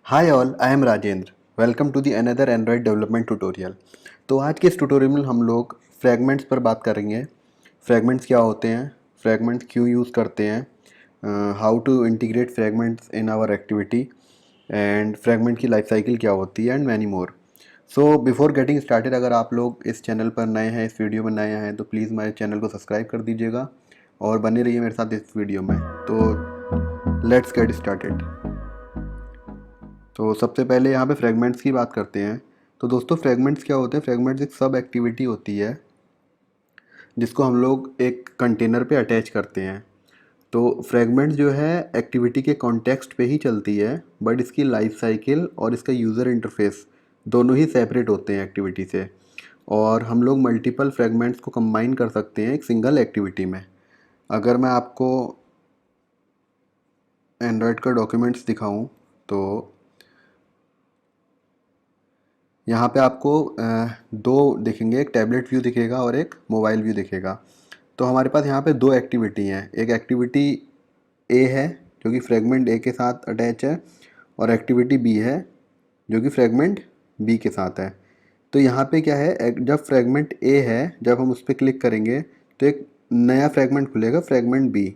Hi all, I am Rajendra. Welcome to the another android development tutorial. तो आज के इस ट्यूटोरियल में हम लोग फ्रैगमेंट्स पर बात करेंगे। फ्रैगमेंट्स क्या होते हैं, फ्रैगमेंट्स क्यों यूज़ करते हैं, how to integrate fragments in our activity, and fragment की लाइफ साइकिल क्या होती है, and many more. So before getting started, अगर आप लोग इस चैनल पर नए हैं, इस वीडियो में नए हैं, तो प्लीज़ हमारे चैनल को सब्सक्राइब कर दीजिएगा और बने रहिए मेरे साथ इस वीडियो में। तो लेट्स गेट स्टार्टेड। तो सबसे पहले यहाँ पे फ्रेगमेंट्स की बात करते हैं। तो दोस्तों, फ्रेगमेंट्स क्या होते हैं? फ्रेगमेंट्स एक सब एक्टिविटी होती है जिसको हम लोग एक कंटेनर पे अटैच करते हैं। तो फ्रेगमेंट्स जो है एक्टिविटी के कॉन्टेक्स्ट पे ही चलती है, बट इसकी लाइफ साइकिल और इसका यूज़र इंटरफेस दोनों ही सेपरेट होते हैं एक्टिविटी से। और हम लोग मल्टीपल फ्रेगमेंट्स को कंबाइन कर सकते हैं एक सिंगल एक्टिविटी में। अगर मैं आपको एंड्रॉयड का डॉक्यूमेंट्स दिखाऊं तो यहाँ पे आपको दो दिखेंगे, एक टैबलेट व्यू दिखेगा और एक मोबाइल व्यू दिखेगा। तो हमारे पास यहाँ पे दो एक्टिविटी हैं। एक एक्टिविटी ए है जो कि फ्रेगमेंट ए के साथ अटैच है, और एक्टिविटी बी है जो कि फ्रेगमेंट बी के साथ है। तो यहाँ पे क्या है, जब फ्रेगमेंट ए है, जब हम उस पर क्लिक करेंगे तो एक नया फ्रेगमेंट खुलेगा, फ्रेगमेंट बी।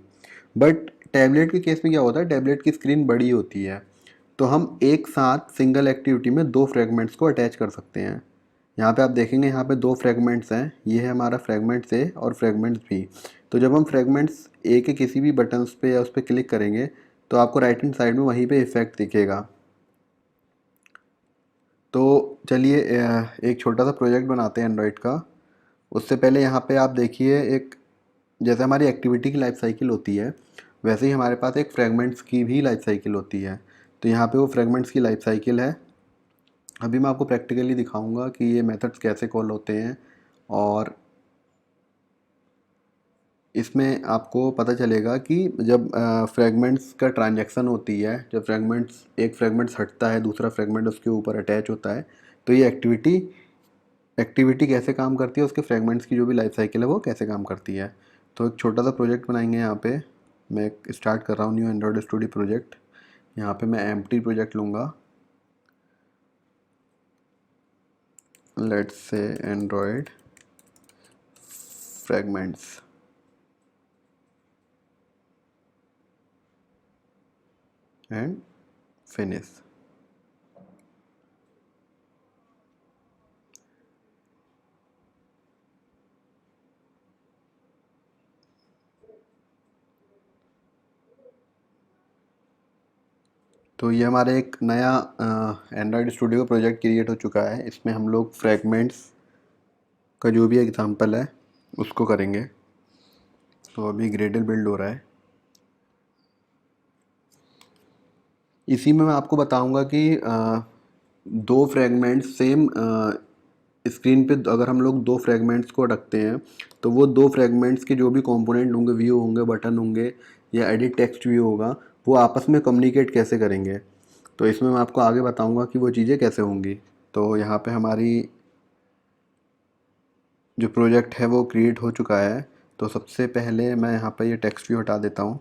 बट टैबलेट के केस में क्या होता है, टैबलेट की स्क्रीन बड़ी होती है, तो हम एक साथ सिंगल एक्टिविटी में दो फ्रेगमेंट्स को अटैच कर सकते हैं। यहाँ पे आप देखेंगे, यहाँ पे दो फ्रेगमेंट्स हैं, ये है हमारा फ्रेगमेंट्स ए और फ्रेगमेंट्स बी। तो जब हम फ्रेगमेंट्स ए के किसी भी बटन्स पे या उस पर क्लिक करेंगे तो आपको राइट हैंड साइड में वहीं पे इफेक्ट दिखेगा। तो चलिए एक छोटा सा प्रोजेक्ट बनाते हैं एंड्रॉयड का। उससे पहले यहाँ पे आप देखिए, एक जैसे हमारी एक्टिविटी की लाइफ साइकिल होती है, वैसे ही हमारे पास एक फ्रेगमेंट्स की भी लाइफ साइकिल होती है। तो यहाँ पे वो फ्रेगमेंट्स की लाइफ साइकिल है। अभी मैं आपको प्रैक्टिकली दिखाऊंगा कि ये मेथड्स कैसे कॉल होते हैं, और इसमें आपको पता चलेगा कि जब फ्रेगमेंट्स का ट्रांजैक्शन होती है, जब एक फ्रेगमेंट्स हटता है, दूसरा फ्रेगमेंट उसके ऊपर अटैच होता है, तो ये एक्टिविटी कैसे काम करती है, उसके फ्रेगमेंट्स की जो भी लाइफ साइकिल है वो कैसे काम करती है। तो एक छोटा सा प्रोजेक्ट बनाएंगे यहाँ पे। मैं स्टार्ट कर रहा हूँ न्यू एंड्रॉयड स्टूडियो प्रोजेक्ट। यहाँ पे मैं एम्प्टी प्रोजेक्ट लूँगा। Let's say Android fragments and finish. तो ये हमारे एक नया एंड्रॉयड स्टूडियो प्रोजेक्ट क्रिएट हो चुका है। इसमें हम लोग फ्रेगमेंट्स का जो भी एग्जांपल है उसको करेंगे। तो अभी ग्रेडल बिल्ड हो रहा है। इसी में मैं आपको बताऊंगा कि दो फ्रेगमेंट्स सेम स्क्रीन पे, अगर हम लोग दो फ्रेगमेंट्स को रखते हैं तो वो दो फ्रेगमेंट्स के जो भी कंपोनेंट होंगे, व्यू होंगे, बटन होंगे या एडिट टेक्स्ट व्यू होगा, वो आपस में कम्युनिकेट कैसे करेंगे। तो इसमें मैं आपको आगे बताऊंगा कि वो चीज़ें कैसे होंगी। तो यहाँ पे हमारी जो प्रोजेक्ट है वो क्रिएट हो चुका है। तो सबसे पहले मैं यहाँ पर ये टेक्स्ट व्यू हटा देता हूँ।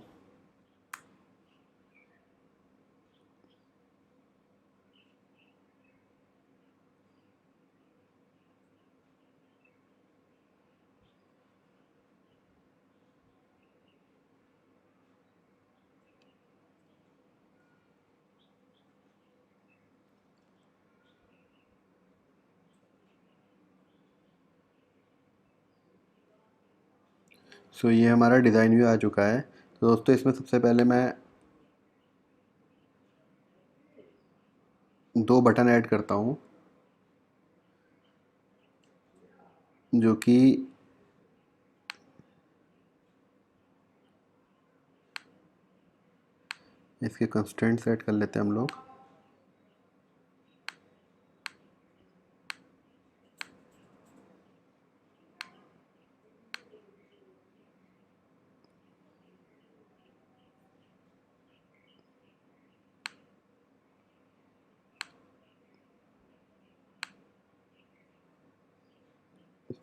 सो ये हमारा डिज़ाइन व्यू आ चुका है। तो दोस्तों, इसमें सबसे पहले मैं दो बटन ऐड करता हूँ जो कि इसके कंस्ट्रेंट सेट कर लेते हैं हम लोग।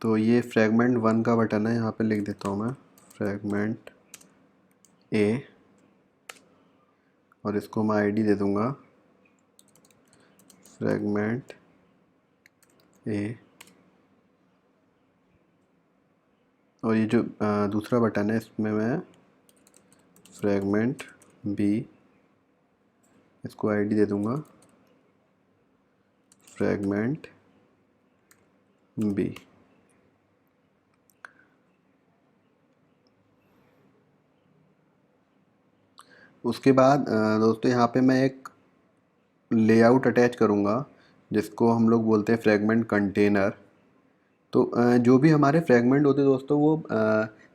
तो ये फ्रेगमेंट वन का बटन है, यहाँ पे लिख देता हूँ मैं फ्रेगमेंट ए, और इसको मैं आईडी दे दूँगा फ्रेगमेंट ए, और ये जो दूसरा बटन है इसमें मैं फ्रेगमेंट बी, इसको आईडी दे दूंगा फ्रेगमेंट बी। उसके बाद दोस्तों यहाँ पे मैं एक लेआउट अटैच करूँगा जिसको हम लोग बोलते हैं फ्रेगमेंट कंटेनर। तो जो भी हमारे फ्रेगमेंट होते हैं दोस्तों, वो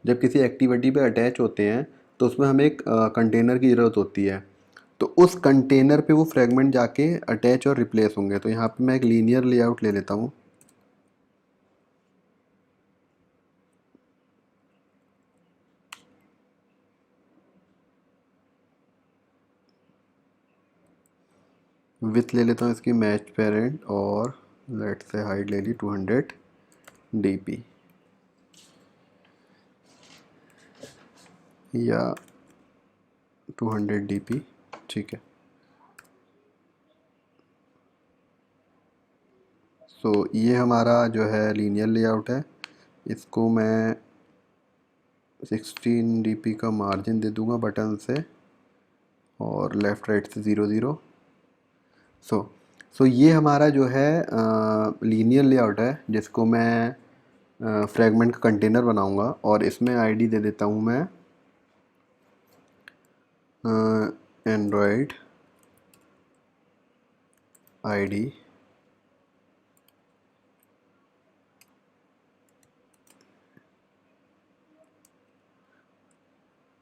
जब किसी एक्टिविटी पे अटैच होते हैं तो उसमें हमें एक कंटेनर की ज़रूरत होती है। तो उस कंटेनर पे वो फ्रेगमेंट जाके अटैच और रिप्लेस होंगे। तो यहाँ पे मैं एक लीनियर लेआउट ले लेता हूँ। विथ ले लेता हूँ इसकी मैच पेरेंट, और लेट से हाइट ले ली 200 dp या 200 dp, ठीक है। सो ये हमारा जो है लीनियर लेआउट है। इसको मैं 16 dp का मार्जिन दे दूंगा बटन से, और लेफ़्ट राइट से 0 0। सो सो ये हमारा जो है लीनियर लेआउट है जिसको मैं फ्रेगमेंट का कंटेनर बनाऊंगा, और इसमें आईडी दे देता हूँ मैं एंड्रॉयड आईडी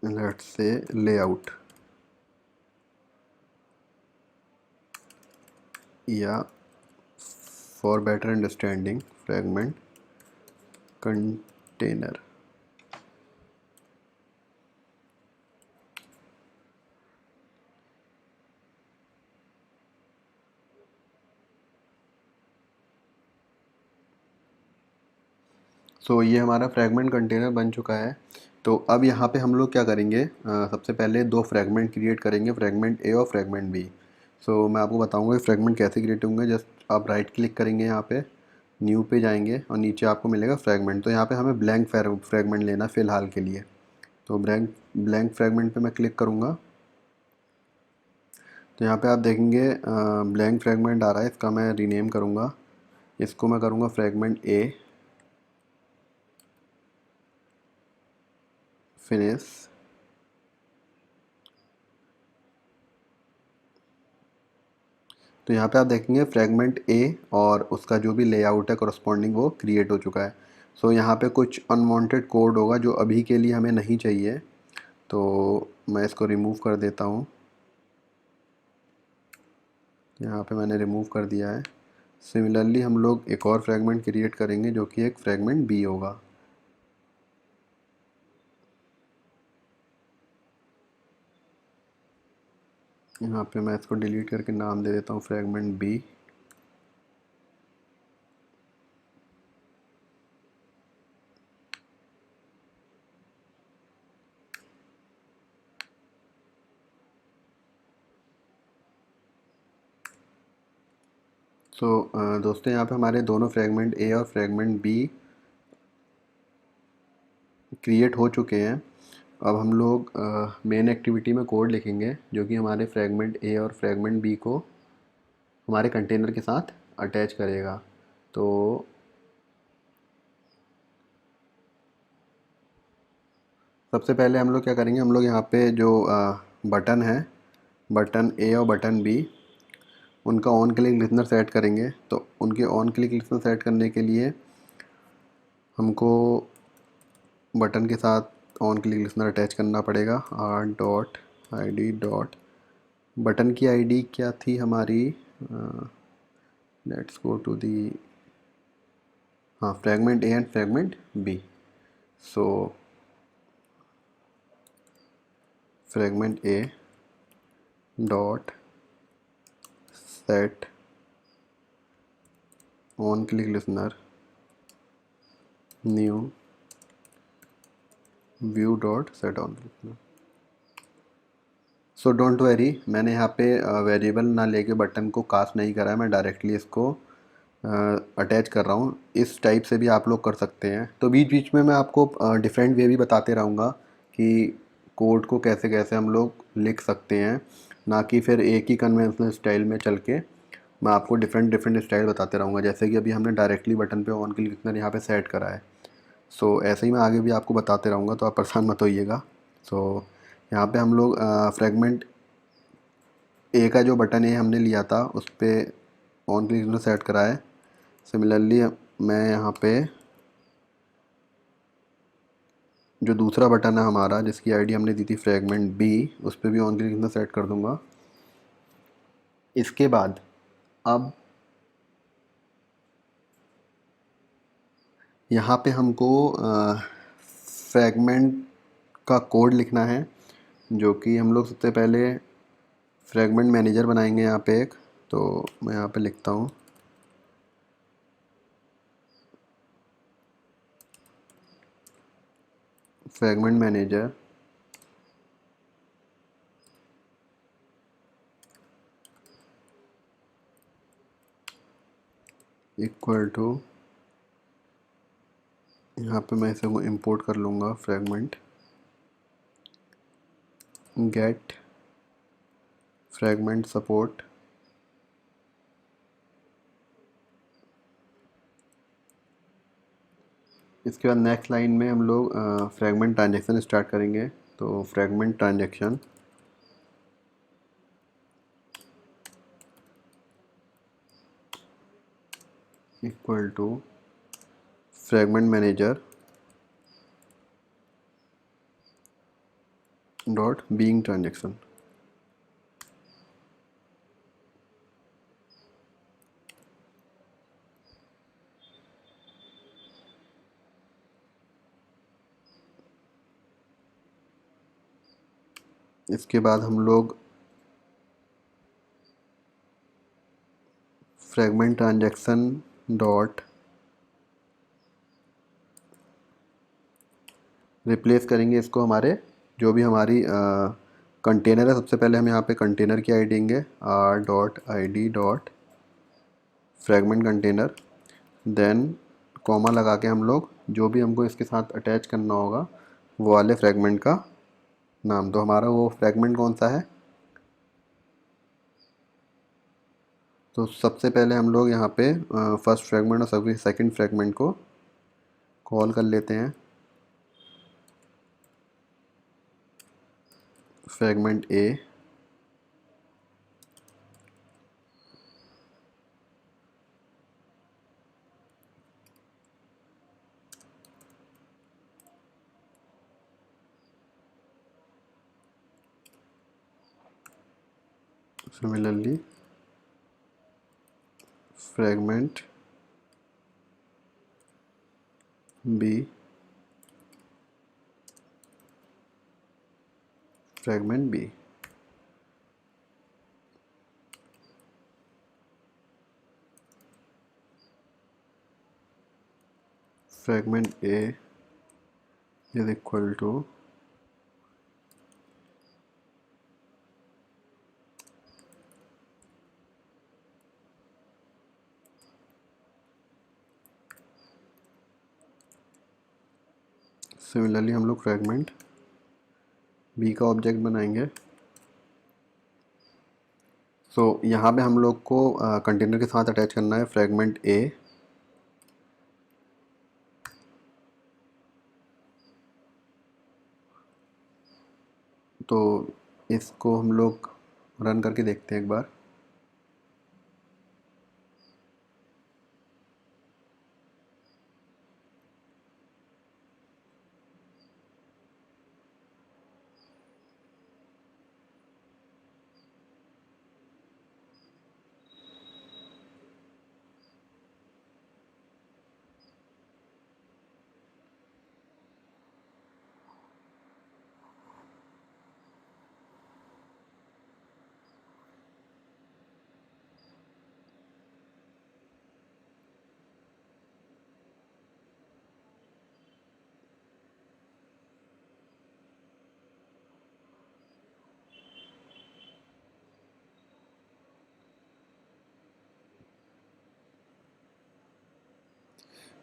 लेट्स से लेआउट, या for better understanding fragment container. So ये हमारा फ्रैगमेंट कंटेनर बन चुका है। तो अब यहाँ पे हम लोग क्या करेंगे, सबसे पहले दो फ्रैगमेंट क्रिएट करेंगे, फ्रैगमेंट ए और फ्रैगमेंट बी। सो मैं आपको बताऊँगा कि फ्रैगमेंट कैसे क्रिएट होंगे। जस्ट आप राइट क्लिक करेंगे, यहाँ पे न्यू पे जाएंगे और नीचे आपको मिलेगा फ्रैगमेंट। तो यहाँ पे हमें ब्लैंक फ्रैगमेंट लेना फ़िलहाल के लिए। तो ब्लैंक फ्रैगमेंट पे मैं क्लिक करूँगा। तो यहाँ पे आप देखेंगे ब्लैंक फ्रैगमेंट आ रहा है, इसका मैं रीनेम करूँगा। इसको मैं करूँगा फ्रैगमेंट ए, फिनिश। तो यहाँ पे आप देखेंगे फ्रैगमेंट ए और उसका जो भी लेआउट है करस्पॉन्डिंग वो क्रिएट हो चुका है। सो यहाँ पे कुछ अनवांटेड कोड होगा जो अभी के लिए हमें नहीं चाहिए, तो मैं इसको रिमूव कर देता हूँ। यहाँ पे मैंने रिमूव कर दिया है। सिमिलरली हम लोग एक और फ्रैगमेंट क्रिएट करेंगे जो कि एक फ्रैगमेंट बी होगा। यहाँ पे मैं इसको डिलीट करके नाम दे देता हूँ फ्रैगमेंट बी। सो दोस्तों यहाँ पे हमारे दोनों फ्रैगमेंट ए और फ्रैगमेंट बी क्रिएट हो चुके हैं। अब हम लोग मेन एक्टिविटी में कोड लिखेंगे जो कि हमारे फ्रैगमेंट ए और फ्रैगमेंट बी को हमारे कंटेनर के साथ अटैच करेगा। तो सबसे पहले हम लोग क्या करेंगे, हम लोग यहाँ पे जो बटन है, बटन ए और बटन बी, उनका ऑन क्लिक लिसनर सेट करेंगे। तो उनके ऑन क्लिक लिसनर सेट करने के लिए हमको बटन के साथ ऑन क्लिक लिसनर अटैच करना पड़ेगा। r.id. बटन की आईडी क्या थी हमारी, लेट्स गो टू दी, हाँ, fragment A and fragment B. So fragment A dot set on click listener new view dot set on listener. So don't worry, मैंने यहाँ पे वेरिएबल ना लेके बटन को कास्ट नहीं करा है, मैं डायरेक्टली इसको अटैच कर रहा हूँ। इस टाइप से भी आप लोग कर सकते हैं। तो बीच बीच में मैं आपको डिफरेंट वे भी बताते रहूँगा कि कोड को कैसे कैसे हम लोग लिख सकते हैं, ना कि फिर एक ही कन्वेंशनल स्टाइल में चल के। मैं आपको डिफरेंट डिफरेंट स्टाइल बताते रहूँगा, जैसे कि अभी हमने डायरेक्टली बटन पे ऑन क्लिक करना यहाँ पे सेट करा है। सो ऐसे ही मैं आगे भी आपको बताते रहूँगा, तो आप परेशान मत होइएगा। सो यहाँ पे हम लोग फ्रेगमेंट ए का जो बटन ए हमने लिया था उस पर ऑन क्लिक सेट करा है। सिमिलरली मैं यहाँ पे जो दूसरा बटन है हमारा, जिसकी आईडी हमने दी थी फ्रेगमेंट बी, उस पर भी ऑन क्लिक सेट कर दूँगा। इसके बाद अब यहाँ पे हमको फ्रेगमेंट का कोड लिखना है, जो कि हम लोग सबसे पहले फ्रेगमेंट मैनेजर बनाएंगे यहाँ पे एक। तो मैं यहाँ पे लिखता हूँ फ्रेगमेंट मैनेजर इक्वल टू, यहाँ पे मैं इसे इंपोर्ट कर लूँगा फ्रेगमेंट गेट फ्रेगमेंट सपोर्ट। इसके बाद नेक्स्ट लाइन में हम लोग फ्रेगमेंट ट्रांजेक्शन स्टार्ट करेंगे। तो fragment transaction equal to fragment manager dot बीइंग ट्रांजेक्शन। इसके बाद हम लोग फ्रेगमेंट ट्रांजेक्शन डॉट रिप्लेस करेंगे इसको हमारे जो भी हमारी कंटेनर है। सबसे पहले हम यहाँ पे कंटेनर की आईडी देंगे r.id dot fragment container, then comma लगा के हम लोग जो भी हमको इसके साथ अटैच करना होगा वो वाले फ्रेगमेंट का नाम। तो हमारा वो फ्रेगमेंट कौन सा है, तो सबसे पहले हम लोग यहाँ पे फर्स्ट फ्रेगमेंट और सभी सेकंड फ्रेगमेंट को कॉल कर लेते हैं fragment A. Similarly fragment B fragment B. Fragment A is equal to similarly हम लोग फ्रेगमेंट बी का ऑब्जेक्ट बनाएंगे। सो यहाँ पे हम लोग को कंटेनर के साथ अटैच करना है फ्रेगमेंट ए। तो इसको हम लोग रन करके देखते हैं एक बार।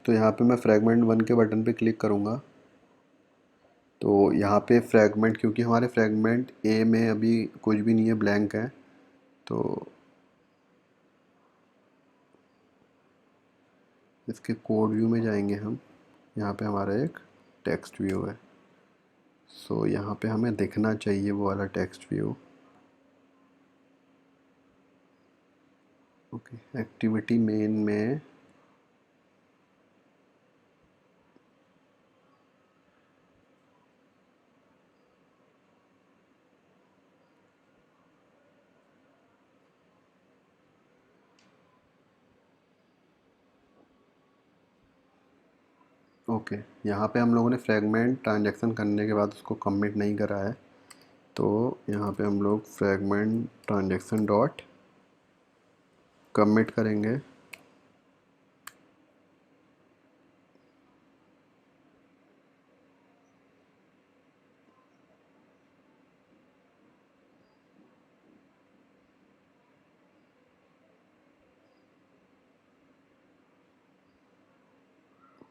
तो यहाँ पे मैं फ्रैगमेंट 1 के बटन पे क्लिक करूँगा तो यहाँ पे फ्रैगमेंट, क्योंकि हमारे फ्रैगमेंट ए में अभी कुछ भी नहीं है, ब्लैंक है, तो इसके कोड व्यू में जाएंगे हम। यहाँ पे हमारा एक टेक्स्ट व्यू है, सो यहाँ पे हमें दिखना चाहिए वो वाला text view. Okay, activity main में ओके यहाँ पे हम लोगों ने फ्रैगमेंट ट्रांजैक्शन करने के बाद उसको कमिट नहीं करा है, तो यहाँ पे हम लोग फ्रैगमेंट ट्रांजैक्शन डॉट कमिट करेंगे।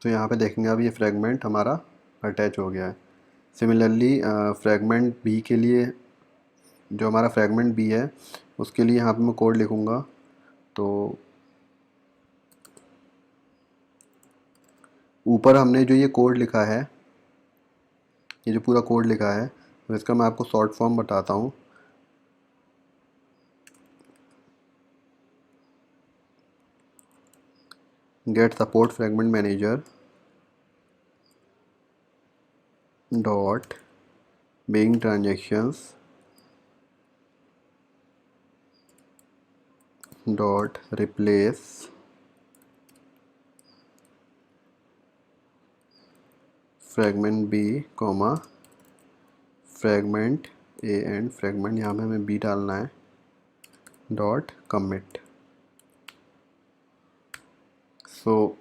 तो यहाँ पे देखेंगे अब ये फ्रैगमेंट हमारा अटैच हो गया है। सिमिलरली फ्रैगमेंट बी के लिए, जो हमारा फ्रैगमेंट बी है उसके लिए यहाँ पे मैं कोड लिखूँगा। तो ऊपर हमने जो ये कोड लिखा है, ये जो पूरा कोड लिखा है, तो इसका मैं आपको शॉर्ट फॉर्म बताता हूँ। Get support fragment manager dot बिंग transactions dot replace fragment B comma fragment A and fragment, यहाँ पे हमें बी डालना है, डॉट कमिट। सो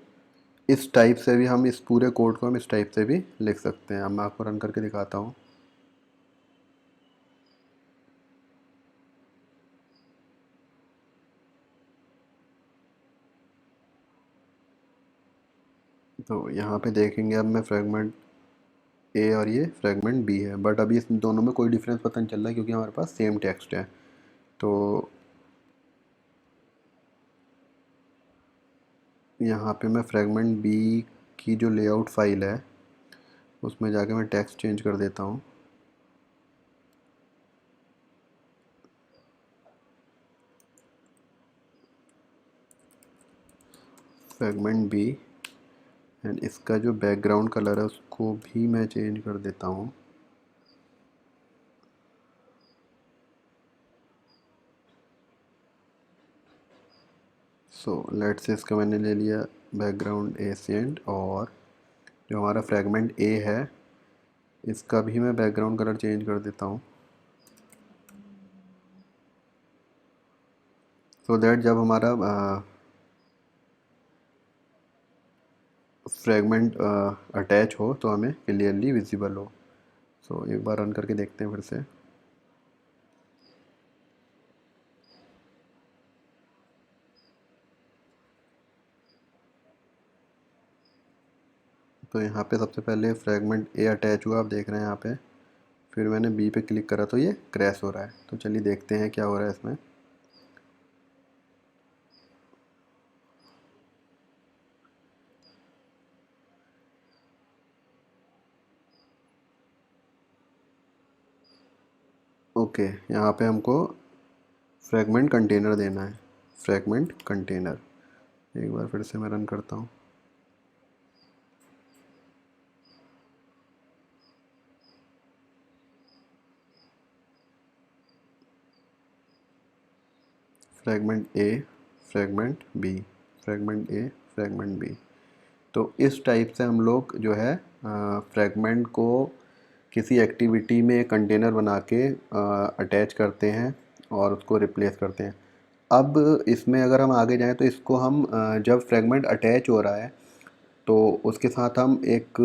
इस टाइप से भी हम, इस पूरे कोड को हम इस टाइप से भी लिख सकते हैं। अब मैं आपको रन करके दिखाता हूँ। तो यहाँ पे देखेंगे अब मैं फ्रैगमेंट ए और ये फ्रैगमेंट बी है, बट अभी इस दोनों में कोई डिफरेंस पता नहीं चल रहा है क्योंकि हमारे पास सेम टेक्स्ट है। तो यहाँ पे मैं फ्रैगमेंट बी की जो लेआउट फाइल है उसमें जाके मैं टेक्स्ट चेंज कर देता हूँ। फ्रैगमेंट बी एंड इसका जो बैकग्राउंड कलर है उसको भी मैं चेंज कर देता हूँ। सो लेट्स से इसका मैंने ले लिया बैकग्राउंड एशियंट, और जो हमारा फ्रैगमेंट ए है इसका भी मैं बैकग्राउंड कलर चेंज कर देता हूँ, सो दैट जब हमारा फ्रैगमेंट अटैच हो तो हमें क्लियरली विजिबल हो। सो एक बार रन करके देखते हैं फिर से। तो यहाँ पे सबसे पहले फ्रैगमेंट ए अटैच हुआ, आप देख रहे हैं यहाँ पे, फिर मैंने बी पे क्लिक करा तो ये क्रैश हो रहा है। तो चलिए देखते हैं क्या हो रहा है इसमें। ओके यहाँ पे हमको फ्रैगमेंट कंटेनर देना है, फ्रैगमेंट कंटेनर। एक बार फिर से मैं रन करता हूँ। फ्रैगमेंट ए, फ्रैगमेंट बी, फ्रैगमेंट ए, फ्रैगमेंट बी। तो इस टाइप से हम लोग जो है फ्रैगमेंट को किसी एक्टिविटी में कंटेनर बना के अटैच करते हैं और उसको रिप्लेस करते हैं। अब इसमें अगर हम आगे जाएं तो इसको हम जब फ्रैगमेंट अटैच हो रहा है तो उसके साथ हम एक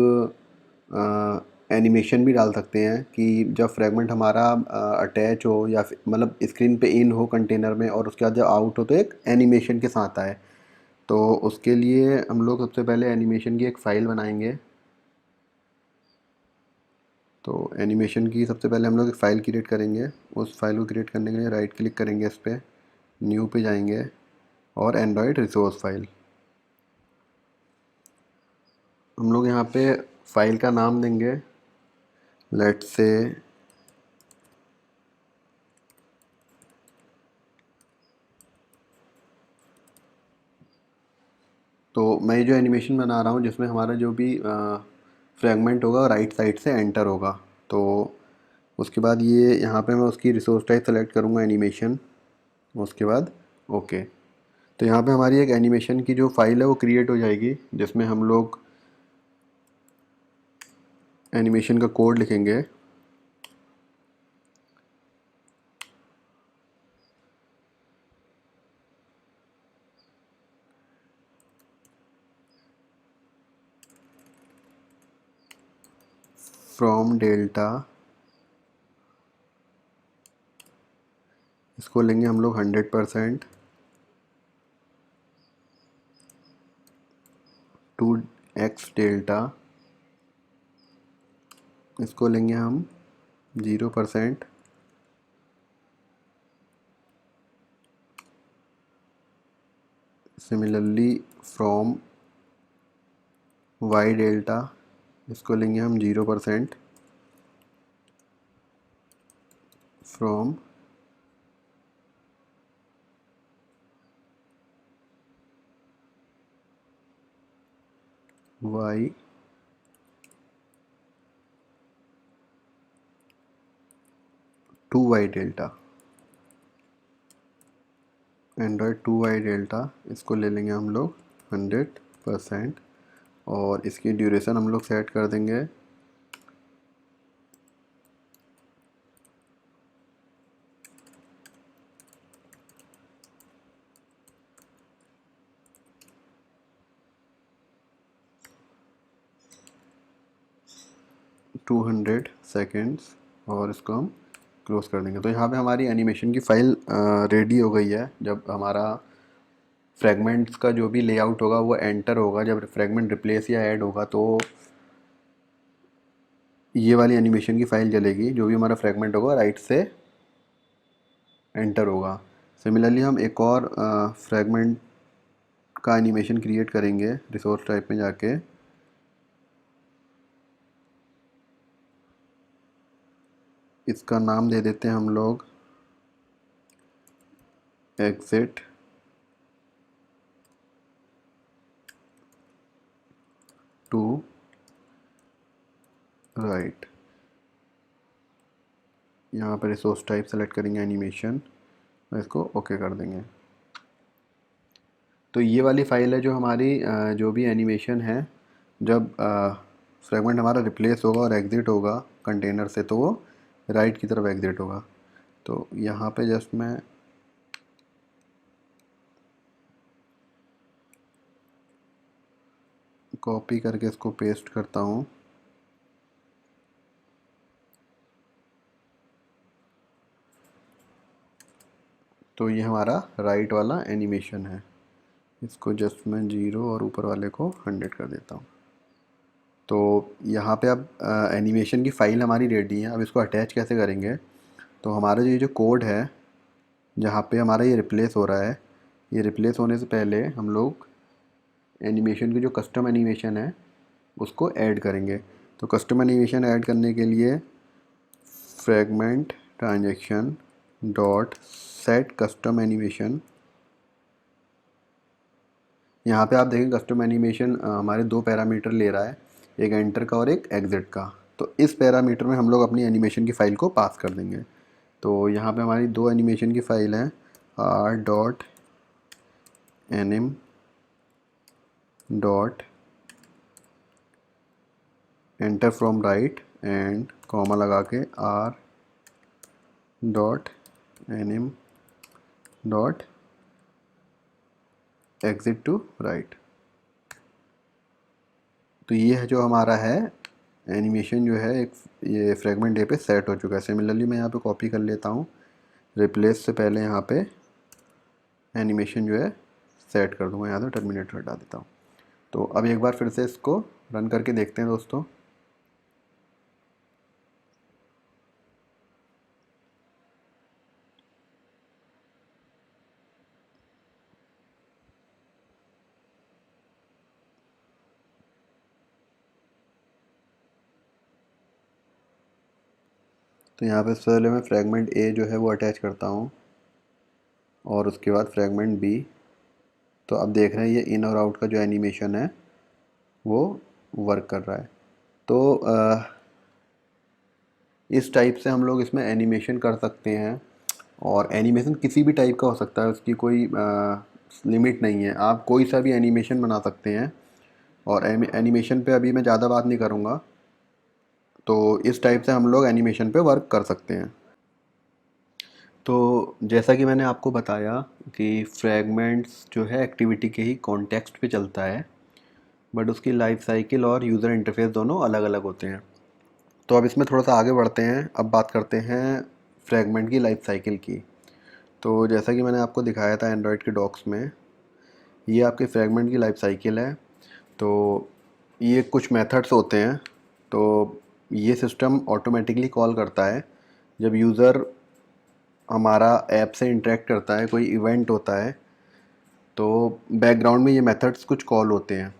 एनिमेशन भी डाल सकते हैं कि जब फ्रैगमेंट हमारा अटैच हो या फिर मतलब स्क्रीन पे इन हो कंटेनर में और उसके बाद जब आउट हो तो एक एनिमेशन के साथ आए। तो उसके लिए हम लोग सबसे पहले एनिमेशन की एक फ़ाइल बनाएंगे। तो एनिमेशन की सबसे पहले हम लोग एक फ़ाइल क्रिएट करेंगे। उस फाइल को क्रिएट करने के लिए राइट क्लिक करेंगे इस पर, न्यू पे जाएंगे और एंड्रॉयड रिसोर्स फाइल। हम लोग यहाँ पे फाइल का नाम देंगे, लेट्स से तो मैं ये जो एनिमेशन बना रहा हूँ जिसमें हमारा जो भी फ्रेगमेंट होगा राइट साइड से एंटर होगा। तो उसके बाद ये यहाँ पे मैं उसकी रिसोर्स टाइप सेलेक्ट करूँगा एनिमेशन, उसके बाद ओके। तो यहाँ पे हमारी एक एनिमेशन की जो फाइल है वो क्रिएट हो जाएगी, जिसमें हम लोग एनिमेशन का कोड लिखेंगे। फ्रॉम डेल्टा, इसको लेंगे हम लोग 100%, टू एक्स डेल्टा, इसको लेंगे हम 0%, सिमिलरली फ्रॉम वाई डेल्टा, इसको लेंगे हम 0%, from Y to Y delta, android to Y delta, इसको ले लेंगे हम लोग 100%। और इसकी ड्यूरेशन हम लोग सेट कर देंगे 200 सेकेंड्स और इसको हम क्लोज कर देंगे। तो यहाँ पे हमारी एनिमेशन की फ़ाइल रेडी हो गई है। जब हमारा फ्रेगमेंट्स का जो भी लेआउट होगा वो एंटर होगा, जब फ्रेगमेंट रिप्लेस या ऐड होगा तो ये वाली एनिमेशन की फ़ाइल चलेगी। जो भी हमारा फ्रेगमेंट होगा राइट से एंटर होगा। सिमिलरली हम एक और फ्रेगमेंट का एनिमेशन क्रिएट करेंगे रिसोर्स टाइप में जाके। इसका नाम दे देते हैं हम लोग एग्जिट टू राइट। यहाँ पर रिसोर्स टाइप सेलेक्ट करेंगे एनिमेशन और इसको ओके कर देंगे। तो ये वाली फ़ाइल है जो हमारी जो भी एनिमेशन है, जब फ्रेगमेंट हमारा रिप्लेस होगा और एग्ज़िट होगा कंटेनर से तो वो राइट की तरफ एग्ज़िट होगा। तो यहाँ पे जस्ट मैं कॉपी करके इसको पेस्ट करता हूँ। तो ये हमारा राइट वाला एनिमेशन है। इसको जस्ट मैं 0 और ऊपर वाले को 100 कर देता हूँ। तो यहाँ पे अब एनिमेशन की फ़ाइल हमारी रेडी है। अब इसको अटैच कैसे करेंगे? तो हमारा ये जो कोड है जहाँ पे हमारा ये रिप्लेस हो रहा है, ये रिप्लेस होने से पहले हम लोग एनिमेशन की जो कस्टम एनिमेशन है उसको ऐड करेंगे। तो कस्टम एनिमेशन ऐड करने के लिए fragment transaction dot set custom animation, यहाँ पे आप देखें कस्टम एनिमेशन हमारे दो पैरामीटर ले रहा है, एक एंटर का और एक एग्जिट का। तो इस पैरामीटर में हम लोग अपनी एनिमेशन की फ़ाइल को पास कर देंगे। तो यहाँ पे हमारी दो एनिमेशन की फ़ाइल हैं, R dot anim dot enter from right and comma लगा के R dot anim dot exit to right. तो ये है जो हमारा है एनिमेशन जो है एक ये फ्रेगमेंट ए पे सेट हो चुका है। सिमिलरली मैं यहाँ पे कॉपी कर लेता हूँ, रिप्लेस से पहले यहाँ पे एनिमेशन जो है सेट कर दूंगा, यहाँ से टर्मिनेटर हटा देता हूँ। तो अब एक बार फिर से इसको रन करके देखते हैं दोस्तों। तो यहाँ पे सबसे पहले मैं फ्रैगमेंट ए जो है वो अटैच करता हूँ और उसके बाद फ्रैगमेंट बी। तो अब देख रहे हैं ये इन और आउट का जो एनिमेशन है वो वर्क कर रहा है। तो इस टाइप से हम लोग इसमें एनिमेशन कर सकते हैं, और एनिमेशन किसी भी टाइप का हो सकता है, उसकी कोई लिमिट नहीं है, आप कोई सा भी एनिमेशन बना सकते हैं। और एनिमेशन पे अभी मैं ज़्यादा बात नहीं करूँगा। तो इस टाइप से हम लोग एनिमेशन पे वर्क कर सकते हैं। तो जैसा कि मैंने आपको बताया कि फ्रैगमेंट्स जो है एक्टिविटी के ही कॉन्टेक्स्ट पे चलता है, बट उसकी लाइफ साइकिल और यूज़र इंटरफेस दोनों अलग अलग होते हैं। तो अब इसमें थोड़ा सा आगे बढ़ते हैं, अब बात करते हैं फ्रैगमेंट की लाइफ साइकिल की। तो जैसा कि मैंने आपको दिखाया था एंड्रॉयड के डॉक्स में, ये आपके फ्रैगमेंट की लाइफ साइकिल है। तो ये कुछ मेथड्स होते हैं। तो ये सिस्टम ऑटोमेटिकली कॉल करता है जब यूज़र हमारा ऐप से इंटरेक्ट करता है, कोई इवेंट होता है, तो बैकग्राउंड में ये मेथड्स कुछ कॉल होते हैं।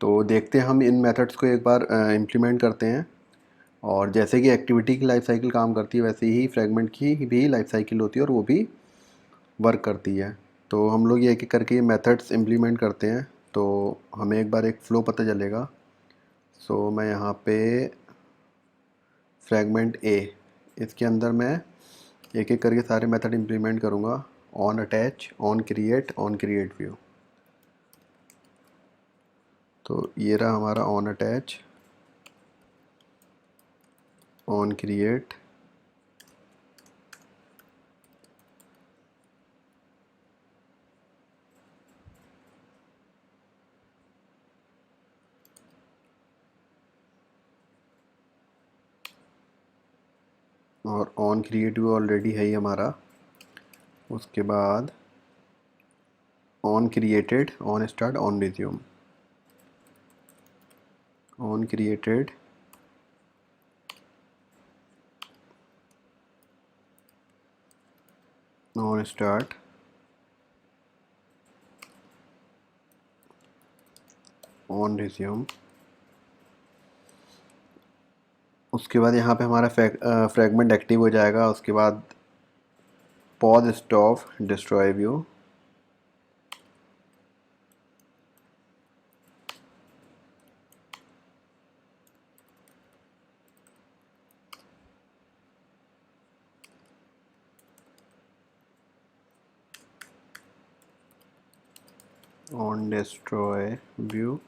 तो देखते हैं हम इन मेथड्स को एक बार इम्प्लीमेंट करते हैं। और जैसे कि एक्टिविटी की लाइफ साइकिल काम करती है, वैसे ही फ्रैगमेंट की भी लाइफ साइकिल होती है और वो भी वर्क करती है। तो हम लोग ये एक एक करके ये मेथड्स इम्प्लीमेंट करते हैं, तो हमें एक बार एक फ़्लो पता चलेगा। सो मैं यहाँ पे फ्रैगमेंट ए, इसके अंदर मैं एक एक करके सारे मेथड इम्प्लीमेंट करूँगा। On attach, on create view. तो ये रहा हमारा ऑन अटैच, ऑन क्रिएट, और ऑन क्रिएट व्यू ऑलरेडी है ही हमारा। उसके बाद on created, on start, on resume, on created, on start, on resume. उसके बाद यहाँ पे हमारा फ्रैगमेंट एक्टिव हो जाएगा। उसके बाद pause, stop, destroy view, on destroy view,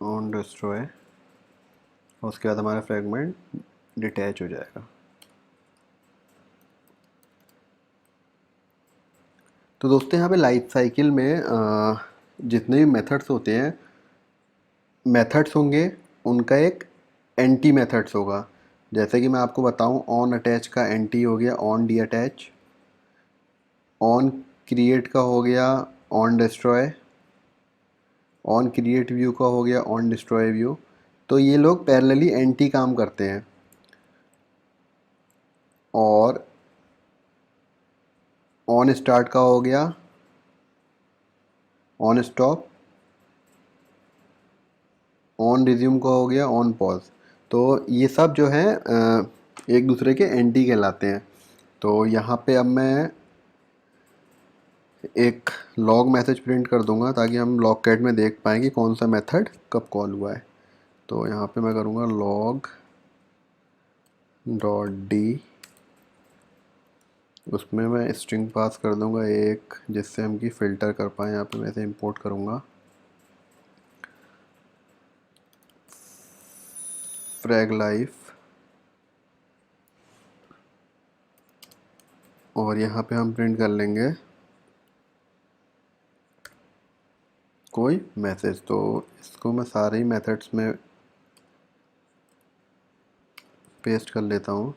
on destroy. उसके बाद हमारा फ्रैगमेंट डिटैच हो जाएगा। तो दोस्तों यहाँ पे लाइफ साइकिल में जितने भी मेथड्स होते हैं, मेथड्स होंगे, उनका एक एंटी मेथड्स होगा। जैसे कि मैं आपको बताऊं, ऑन अटैच का एंटी हो गया on D attach, on create का हो गया on destroy, on create view का हो गया ऑन डिस्ट्रॉय व्यू। तो ये लोग पैरेलली एंटी काम करते हैं। और ऑन स्टार्ट का हो गया ऑन स्टॉप, ऑन रिज्यूम का हो गया ऑन पॉज। तो ये सब जो है एक दूसरे के एंटी कहलाते हैं। तो यहाँ पे अब मैं एक लॉग मैसेज प्रिंट कर दूंगा ताकि हम लॉग कैट में देख पाएँ कि कौन सा मेथड कब कॉल हुआ है। तो यहाँ पे मैं करूँगा लॉग डॉट डी, उसमें मैं स्ट्रिंग पास कर दूंगा एक, जिससे हम की फ़िल्टर कर पाएँ। यहाँ पे मैं इसे इंपोर्ट करूँगा, फ्रैग लाइफ, और यहाँ पे हम प्रिंट कर लेंगे कोई मैसेज। तो इसको मैं सारे ही मेथड्स में पेस्ट कर लेता हूँ।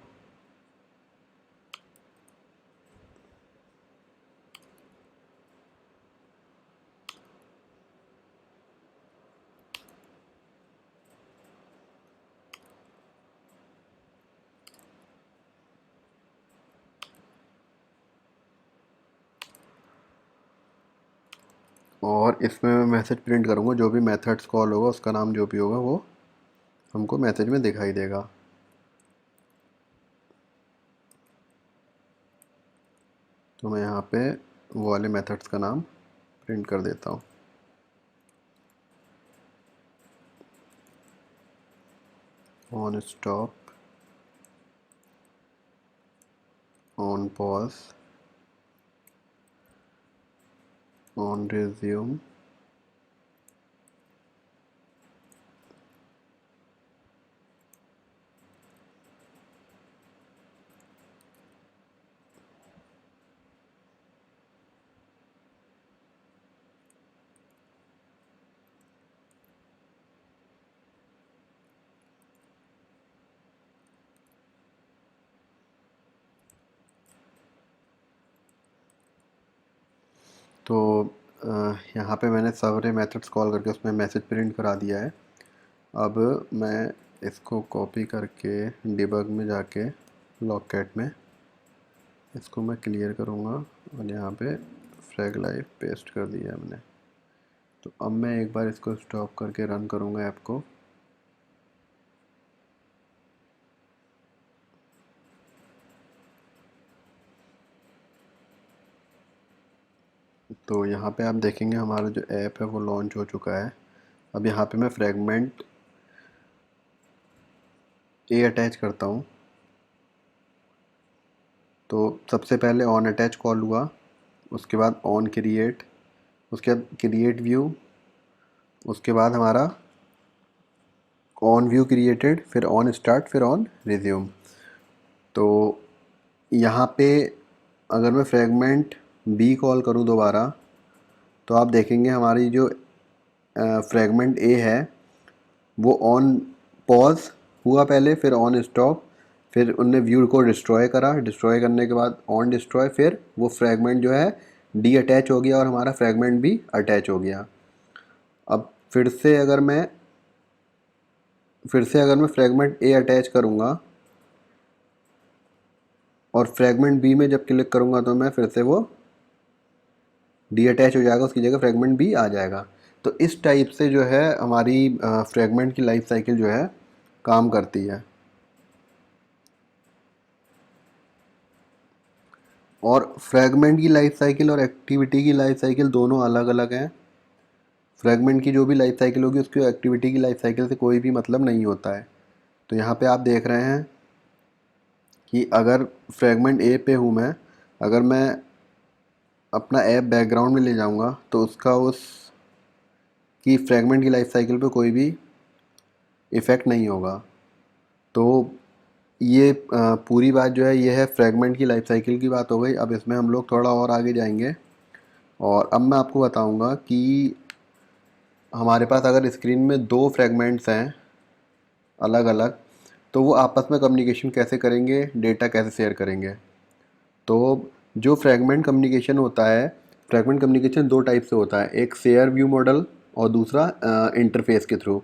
और इसमें मैं मैसेज प्रिंट करूँगा, जो भी मेथड्स कॉल होगा उसका नाम जो भी होगा वो हमको मैसेज में दिखाई देगा। तो मैं यहाँ पे वो वाले मेथड्स का नाम प्रिंट कर देता हूँ। On stop, on pause, on resume, तो यहाँ पे मैंने सारे मेथड्स कॉल करके उसमें मैसेज प्रिंट करा दिया है। अब मैं इसको कॉपी करके डिबग में जाके लॉगकैट में इसको मैं क्लियर करूँगा और यहाँ पे फ्रैग लाइव पेस्ट कर दिया है मैंने। तो अब मैं एक बार इसको स्टॉप करके रन करूँगा ऐप को। तो यहाँ पे आप देखेंगे हमारा जो ऐप है वो लॉन्च हो चुका है। अब यहाँ पे मैं फ्रैगमेंट ए अटैच करता हूँ। तो सबसे पहले ऑन अटैच कॉल हुआ, उसके बाद ऑन क्रिएट, उसके बाद क्रिएट व्यू, उसके बाद हमारा ऑन व्यू क्रिएटेड, फिर ऑन स्टार्ट, फिर ऑन रिज्यूम। तो यहाँ पे अगर मैं फ्रैगमेंट बी कॉल करूँ दोबारा, तो आप देखेंगे हमारी जो फ्रैगमेंट ए है वो ऑन पॉज हुआ पहले, फिर ऑन स्टॉप, फिर उनने व्यू को डिस्ट्रॉय करा, डिस्ट्रॉय करने के बाद ऑन डिस्ट्रॉय, फिर वो फ्रैगमेंट जो है डी अटैच हो गया और हमारा फ्रैगमेंट भी अटैच हो गया। अब फिर से अगर मैं फ्रैगमेंट ए अटैच करूँगा और फ्रैगमेंट बी में जब क्लिक करूँगा तो मैं फिर से वो डी अटैच हो जाएगा, उसकी जगह फ्रैगमेंट बी आ जाएगा। तो इस टाइप से जो है हमारी फ्रैगमेंट की लाइफ साइकिल जो है काम करती है। और फ्रैगमेंट की लाइफ साइकिल और एक्टिविटी की लाइफ साइकिल दोनों अलग अलग हैं। फ्रैगमेंट की जो भी लाइफ साइकिल होगी उसकी एक्टिविटी की लाइफ साइकिल से कोई भी मतलब नहीं होता है। तो यहाँ पे आप देख रहे हैं कि अगर फ्रैगमेंट ए पे हूँ मैं, अगर मैं अपना ऐप बैकग्राउंड में ले जाऊँगा तो उसका उस की फ्रैगमेंट की लाइफ साइकिल पे कोई भी इफ़ेक्ट नहीं होगा। तो ये पूरी बात जो है ये है फ्रैगमेंट की लाइफ साइकिल की बात हो गई। अब इसमें हम लोग थोड़ा और आगे जाएंगे और अब मैं आपको बताऊंगा कि हमारे पास अगर स्क्रीन में दो फ्रैगमेंट्स हैं अलग अलग, तो वो आपस में कम्युनिकेशन कैसे करेंगे, डेटा कैसे शेयर करेंगे। तो जो फ्रैगमेंट कम्युनिकेशन होता है, फ्रैगमेंट कम्युनिकेशन दो टाइप से होता है, एक शेयर व्यू मॉडल और दूसरा इंटरफेस के थ्रू।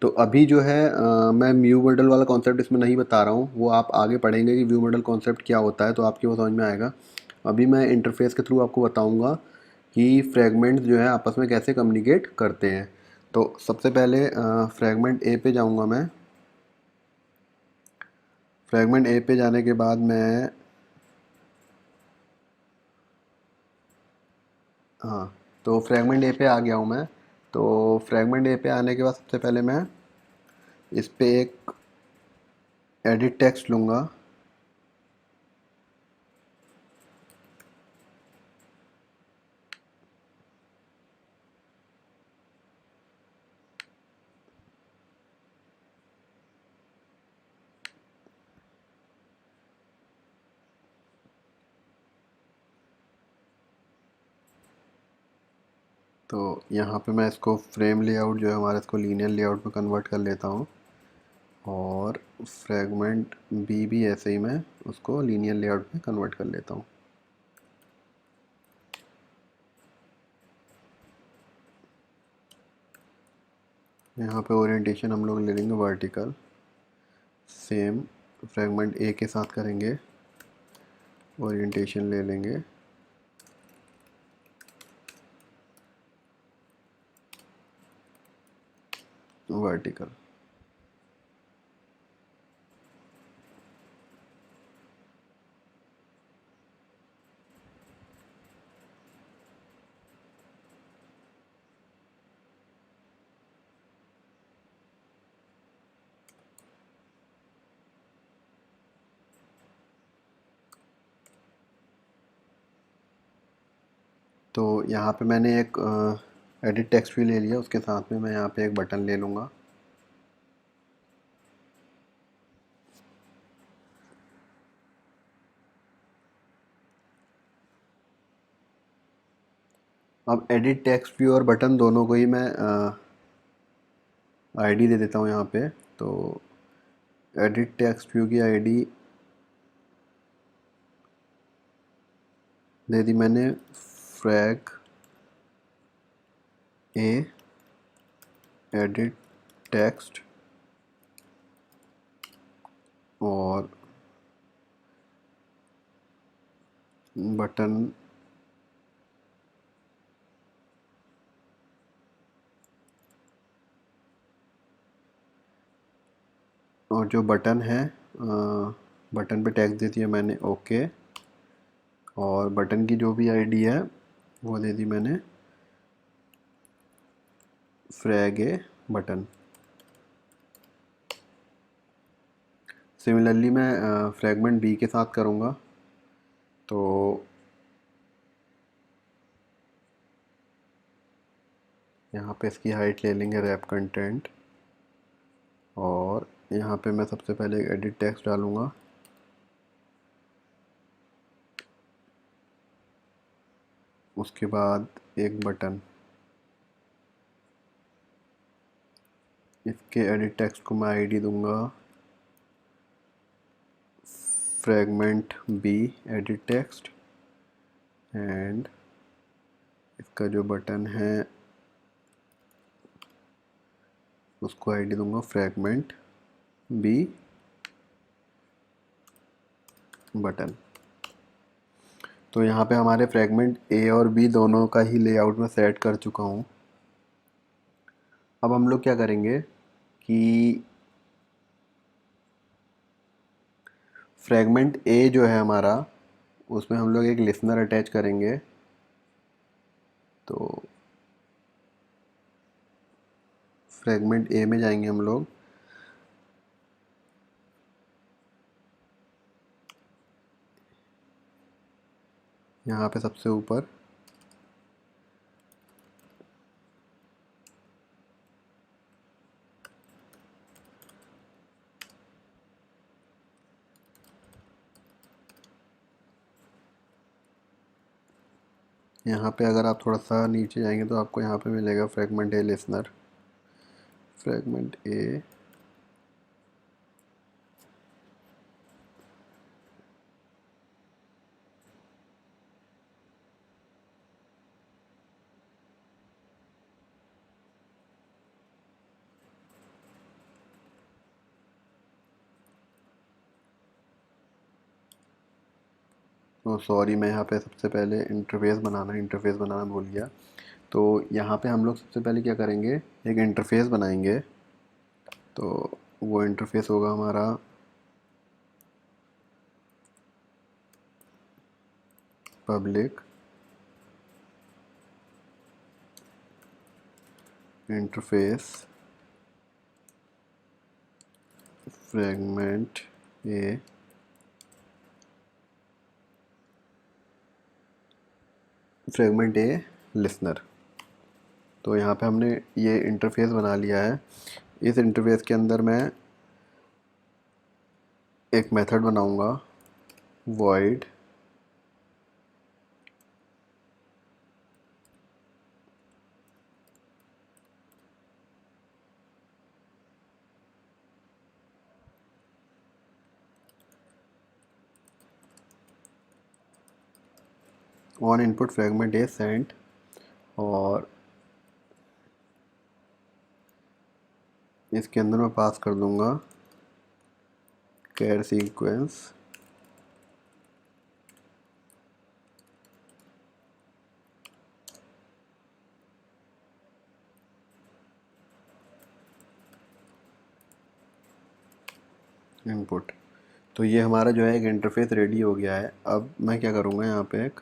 तो अभी जो है मैं व्यू मॉडल वाला कॉन्सेप्ट इसमें नहीं बता रहा हूँ, वो आप आगे पढ़ेंगे कि व्यू मॉडल कॉन्सेप्ट क्या होता है तो आपकी वो समझ में आएगा। अभी मैं इंटरफेस के थ्रू आपको बताऊँगा कि फ्रैगमेंट्स जो है आपस में कैसे कम्युनिकेट करते हैं। तो सबसे पहले फ्रैगमेंट ए पे जाऊँगा मैं। फ्रैगमेंट ए पे जाने के बाद मैं हाँ, तो फ्रैगमेंट ए पे आ गया हूँ मैं। तो फ्रैगमेंट ए पे आने के बाद सबसे पहले मैं इस पे एक एडिट टेक्स्ट लूँगा। तो यहाँ पे मैं इसको फ्रेम लेआउट जो है हमारा इसको लीनियर लेआउट में कन्वर्ट कर लेता हूँ और फ्रैगमेंट बी भी ऐसे ही मैं उसको लीनियर लेआउट में कन्वर्ट कर लेता हूँ। यहाँ पे ओरिएंटेशन हम लोग ले लेंगे वर्टिकल, सेम फ्रैगमेंट ए के साथ करेंगे, ओरिएंटेशन ले लेंगे वर्टिकल। तो यहाँ पे मैंने एक एडिट टेक्स्ट भी ले लिया, उसके साथ में मैं यहाँ पे एक बटन ले लूँगा। अब एडिट टेक्स्ट व्यू और बटन दोनों को ही मैं आईडी दे देता हूँ यहाँ पे। तो एडिट टेक्स्ट व्यू की आईडी दे दी मैंने, फ्रैग ए एडिट टेक्स्ट, और बटन और जो बटन है बटन पे टैग दे दिया मैंने ओके, और बटन की जो भी आईडी है वो दे दी मैंने फ्रैग ए बटन। सिमिलरली मैं फ्रैगमेंट बी के साथ करूँगा। तो यहाँ पे इसकी हाइट ले लेंगे रैप कंटेंट, और यहाँ पे मैं सबसे पहले एडिट टेक्स्ट डालूँगा। उसके बाद एक बटन, इसके एडिट टेक्स्ट को मैं आईडी दूंगा fragment B edit text, and इसका जो बटन है उसको आईडी दूंगा फ्रैगमेंट बी बटन। तो यहाँ पे हमारे फ्रैगमेंट ए और बी दोनों का ही लेआउट मैं सेट कर चुका हूँ। अब हम लोग क्या करेंगे कि फ्रैगमेंट ए जो है हमारा, उसमें हम लोग एक लिसनर अटैच करेंगे। तो फ्रैगमेंट ए में जाएंगे हम लोग, यहाँ पे सबसे ऊपर यहाँ पे अगर आप थोड़ा सा नीचे जाएंगे तो आपको यहाँ पे मिलेगा फ्रैगमेंट ए लिसनर, फ्रैगमेंट ए सॉरी, मैं यहाँ पे सबसे पहले इंटरफेस बनाना भूल गया। तो यहाँ पे हम लोग सबसे पहले क्या करेंगे, एक इंटरफेस बनाएंगे। तो वो इंटरफेस होगा हमारा पब्लिक इंटरफेस फ्रैगमेंट ए लिसनर। तो यहाँ पे हमने ये इंटरफेस बना लिया है। इस इंटरफेस के अंदर मैं एक मेथड बनाऊंगा, void on input fragment A sent, और इसके अंदर मैं पास कर दूंगा कैर सीक्वेंस इनपुट। तो ये हमारा जो है एक इंटरफेस रेडी हो गया है। अब मैं क्या करूँगा, यहाँ पे एक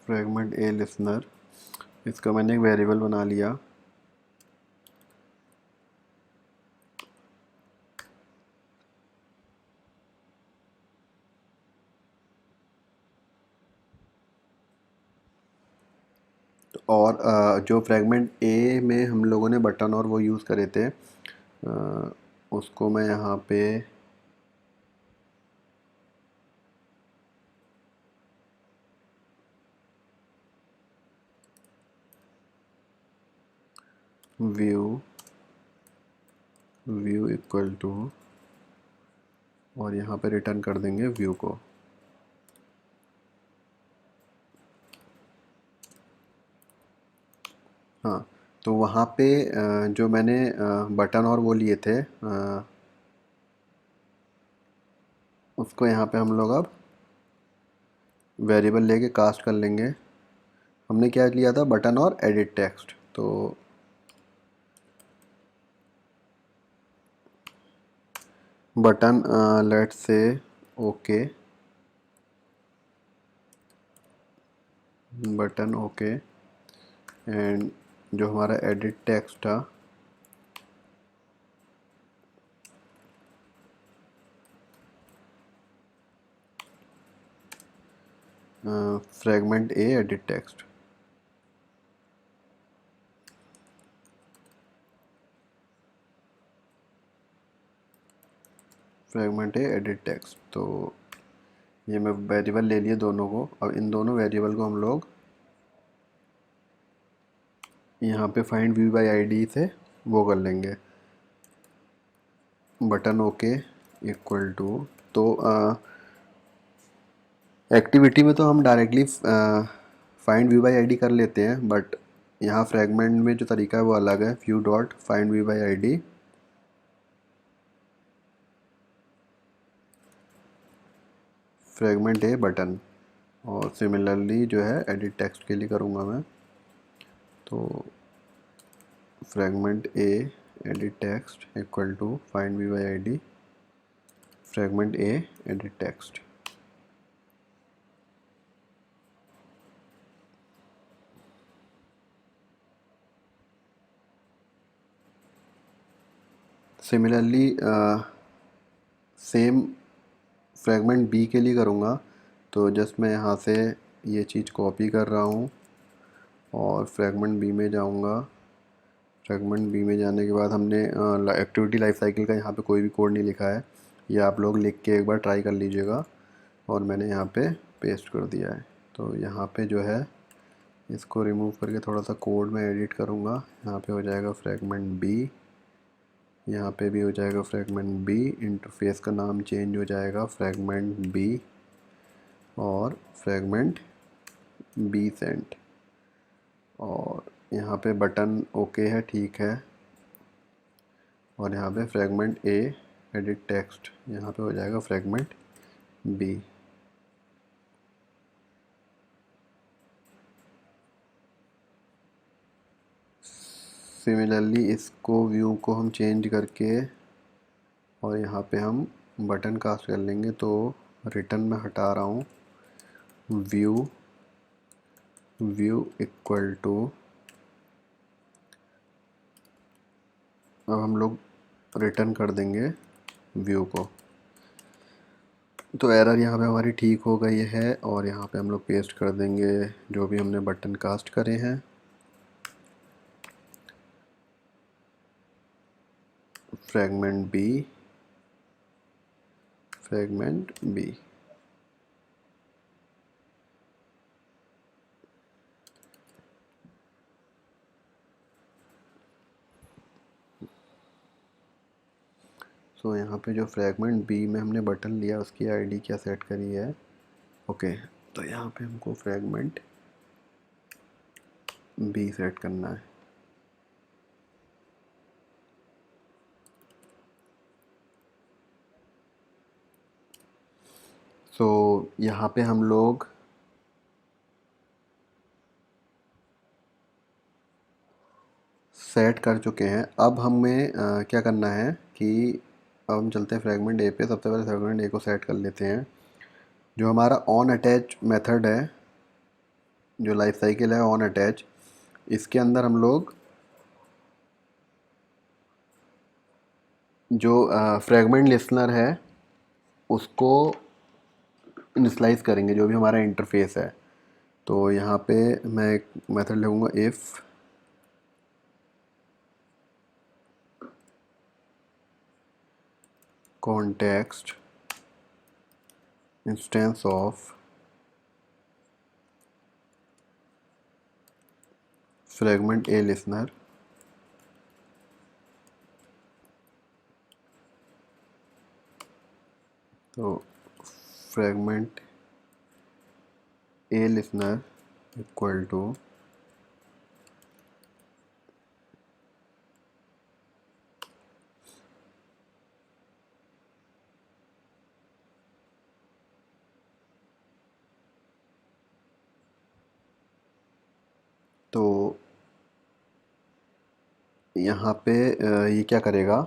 फ्रेगमेंट ए लिसनर, इसका मैंने एक वेरिएबल बना लिया। और जो फ्रेगमेंट ए में हम लोगों ने बटन और वो यूज़ करे थे, उसको मैं यहाँ पे व्यू इक्वल टू, और यहाँ पे रिटर्न कर देंगे व्यू को। हाँ, तो वहाँ पे जो मैंने बटन और वो लिए थे, उसको यहाँ पे हम लोग अब वेरिएबल लेके कास्ट कर लेंगे। हमने क्या लिया था, बटन और एडिट टेक्स्ट। तो button let's say okay, button okay, and जो हमारा एडिट टेक्स्ट था fragment A edit text. Fragment A edit text. तो ये मैं वेरिएबल ले लिए दोनों को। अब इन दोनों वेरिएबल को हम लोग यहाँ पे फाइंड व्यू बाय आईडी से वो कर लेंगे, बटन ओके इक्वल टू। तो एक्टिविटी में तो हम directly find view by ID कर लेते हैं, बट यहाँ फ्रेगमेंट में जो तरीका है वो अलग है। View dot find view by ID, fragment A button, और सिमिलरली जो है एडिट टेक्स्ट के लिए करूँगा मैं। तो fragment A edit text equal to find view by ID, fragment A edit text. Similarly same fragment B के लिए करूँगा। तो जस्ट मैं यहाँ से ये चीज़ कॉपी कर रहा हूँ और फ्रेगमेंट बी में जाऊँगा। फ्रेगमेंट बी में जाने के बाद हमने एक्टिविटी लाइफ साइकिल का यहाँ पे कोई भी कोड नहीं लिखा है, ये आप लोग लिख के एक बार ट्राई कर लीजिएगा। और मैंने यहाँ पे पेस्ट कर दिया है। तो यहाँ पे जो है इसको रिमूव करके थोड़ा सा कोड में एडिट करूँगा। यहाँ पे हो जाएगा फ्रेगमेंट बी, यहाँ पे भी हो जाएगा फ्रेगमेंट बी। इंटरफेस का नाम चेंज हो जाएगा फ्रेगमेंट बी और फ्रेगमेंट बी सेंट। और यहाँ पे बटन ओके है, ठीक है। और यहाँ पे फ्रेगमेंट ए एडिट टेक्स्ट, यहाँ पे हो जाएगा फ्रेगमेंट बी। सिमिलरली इसको व्यू को हम चेंज करके और यहाँ पे हम बटन कास्ट कर लेंगे। तो रिटर्न में हटा रहा हूँ व्यू इक्वल टू, अब हम लोग रिटर्न कर देंगे व्यू को। तो एरर यहाँ पे हमारी ठीक हो गई है। और यहाँ पे हम लोग पेस्ट कर देंगे जो भी हमने बटन कास्ट करे हैं, फ्रेगमेंट बी, फ्रेगमेंट बी। तो यहाँ पे जो फ्रेगमेंट बी में हमने बटन लिया उसकी आईडी क्या सेट करी है, ओके। तो यहाँ पे हमको फ्रेगमेंट बी सेट करना है। सो यहाँ पे हम लोग सेट कर चुके हैं। अब हमें क्या करना है कि अब हम चलते हैं फ्रेगमेंट ए पे। सबसे पहले फ्रेगमेंट ए को सेट कर लेते हैं। जो हमारा ऑन अटैच मेथड है, जो लाइफ साइकिल है ऑन अटैच, इसके अंदर हम लोग जो फ्रेगमेंट लिसनर है उसको इनिशलाइज करेंगे, जो भी हमारा इंटरफेस है। तो यहाँ पे मैं एक मेथड लिखूँगा, if context instance of fragment A listener तो fragment A listener equal to तो यहाँ पे ये क्या करेगा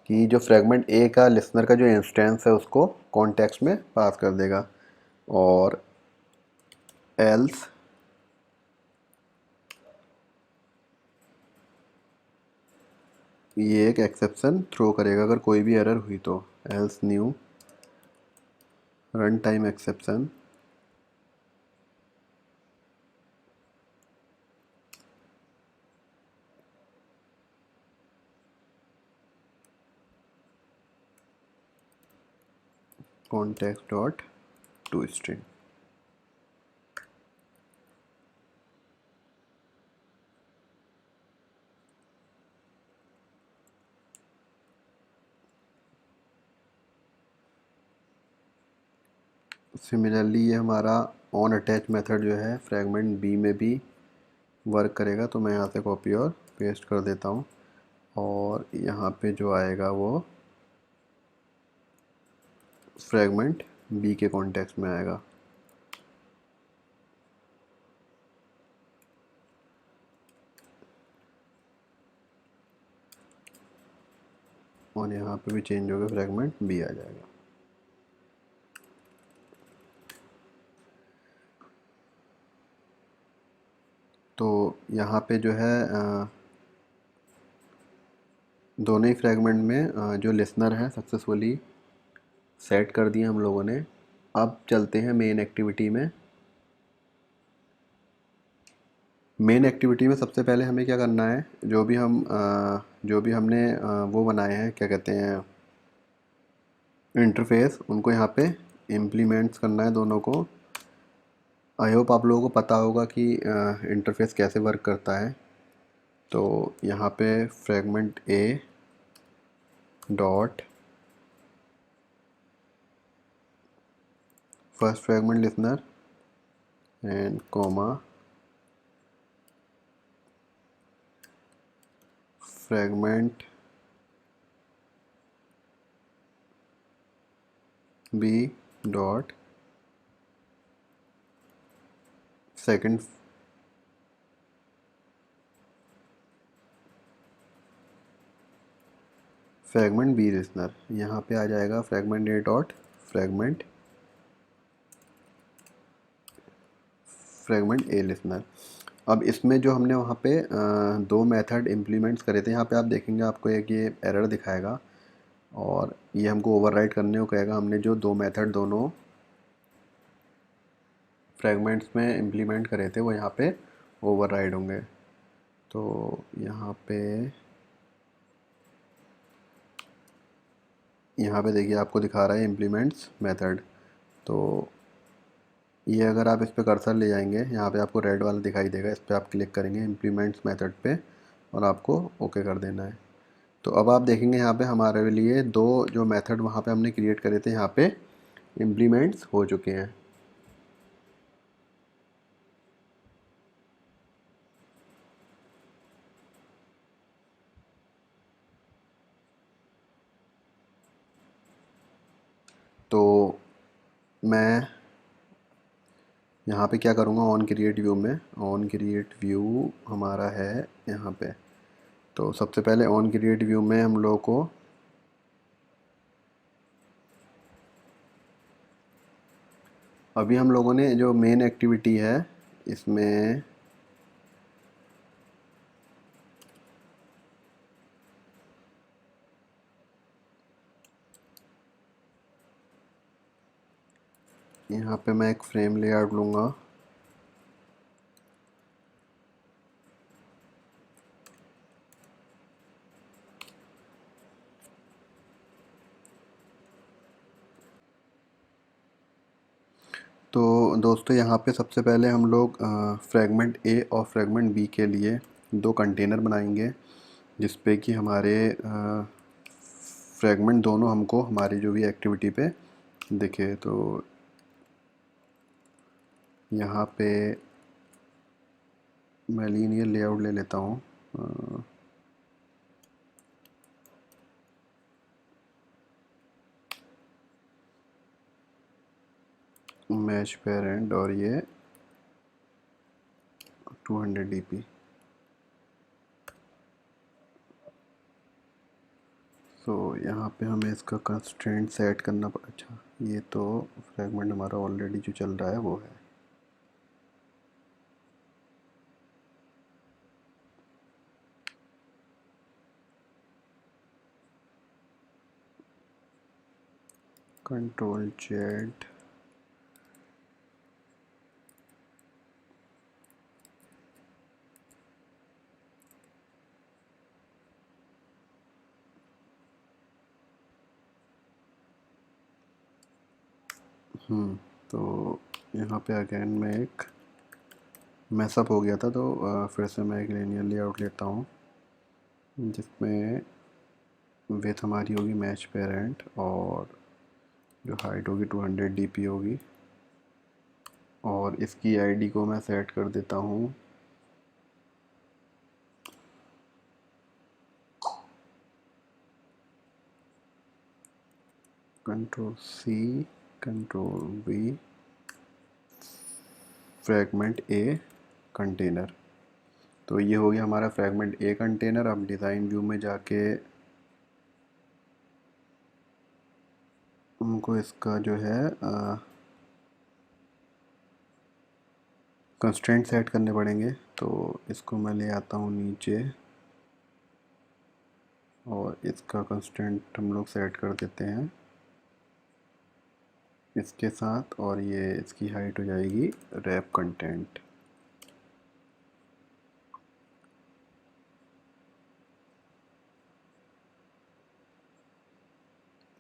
कि जो फ्रेगमेंट ए का लिसनर का जो इंस्टेंस है उसको कॉन्टेक्स्ट में पास कर देगा, और एल्स ये एक एक्सेप्शन थ्रो करेगा अगर कोई भी एरर हुई तो। Else new run time exception context dot to string. Similarly ये हमारा ऑन अटैच मेथड जो है फ्रेगमेंट बी में भी वर्क करेगा। तो मैं यहाँ से कॉपी और पेस्ट कर देता हूँ, और यहाँ पे जो आएगा वो फ्रेगमेंट बी के कॉन्टेक्स्ट में आएगा। और यहाँ पे भी चेंज होगा, फ्रेगमेंट बी आ जाएगा। तो यहाँ पे जो है दोनों ही फ्रेगमेंट में जो लिसनर है सक्सेसफुली सेट कर दिए हम लोगों ने। अब चलते हैं मेन एक्टिविटी में। मेन एक्टिविटी में सबसे पहले हमें क्या करना है, जो भी हमने वो बनाए हैं, क्या कहते हैं, इंटरफेस, उनको यहाँ पे इम्प्लीमेंट्स करना है दोनों को। आई होप आप लोगों को पता होगा कि इंटरफेस कैसे वर्क करता है। तो यहाँ पे fragment A dot first fragment listener and comma fragment B dot second fragment B listener. यहाँ पे आ जाएगा fragment A dot fragment fragment A listener. अब इसमें जो हमने वहाँ पे दो मेथड इम्प्लीमेंट्स करे थे, यहाँ पे आप देखेंगे आपको एक ये एरर दिखाएगा, और ये हमको ओवरराइड करने को कहेगा। हमने जो दो मेथड दोनों फ्रेगमेंट्स में इम्प्लीमेंट करे थे वो यहाँ पे ओवरराइड होंगे। तो यहाँ पे देखिए आपको दिखा रहा है इम्प्लीमेंट्स मेथड। तो ये अगर आप इस पर कर्सर ले जाएंगे, यहाँ पे आपको रेड वाला दिखाई देगा, इस पर आप क्लिक करेंगे इम्प्लीमेंट्स मेथड पे, और आपको ओके कर देना है। तो अब आप देखेंगे यहाँ पे हमारे लिए दो जो मेथड वहाँ पे हमने क्रिएट करे थे यहाँ पे इम्प्लीमेंट्स हो चुके हैं। तो मैं यहाँ पे क्या करूँगा, ऑन क्रिएट व्यू में, ऑन क्रिएट व्यू हमारा है यहाँ पे। तो सबसे पहले ऑन क्रिएट व्यू में हम लोगों को अभी हम लोगों ने जो मेन एक्टिविटी है इसमें यहाँ पे मैं एक फ्रेम लेआउट लूँगा। तो दोस्तों यहाँ पे सबसे पहले हम लोग फ्रैगमेंट ए और फ्रैगमेंट बी के लिए दो कंटेनर बनाएंगे, जिस पे कि हमारे फ्रैगमेंट दोनों हमको हमारी जो भी एक्टिविटी पे दिखे। तो यहाँ पे मैं लीनियर लेआउट ले लेता हूँ। मैच पेरेंट और ये 200 dp। तो यहाँ पे हमें इसका कंस्ट्रेंट सेट करना अच्छा, ये तो फ्रैगमेंट हमारा ऑलरेडी जो चल रहा है वो है। कंट्रोल जेड, तो यहाँ पे अगेन मैं एक मैसअप हो गया था, तो फिर से मैं एक लीनियर लेआउट लेता हूँ, जिसमें विथ हमारी होगी मैच पेरेंट और जो हाइट होगी 200 dp होगी, और इसकी आईडी को मैं सेट कर देता हूँ control C, control V, fragment A container. तो ये हो गया हमारा फ्रैगमेंट ए कंटेनर। अब डिज़ाइन व्यू में जाके हमको इसका जो है कंस्ट्रेंट सेट करने पड़ेंगे। तो इसको मैं ले आता हूँ नीचे और इसका कंस्ट्रेंट हम लोग सेट कर देते हैं इसके साथ, और ये इसकी हाइट हो जाएगी रैप कंटेंट।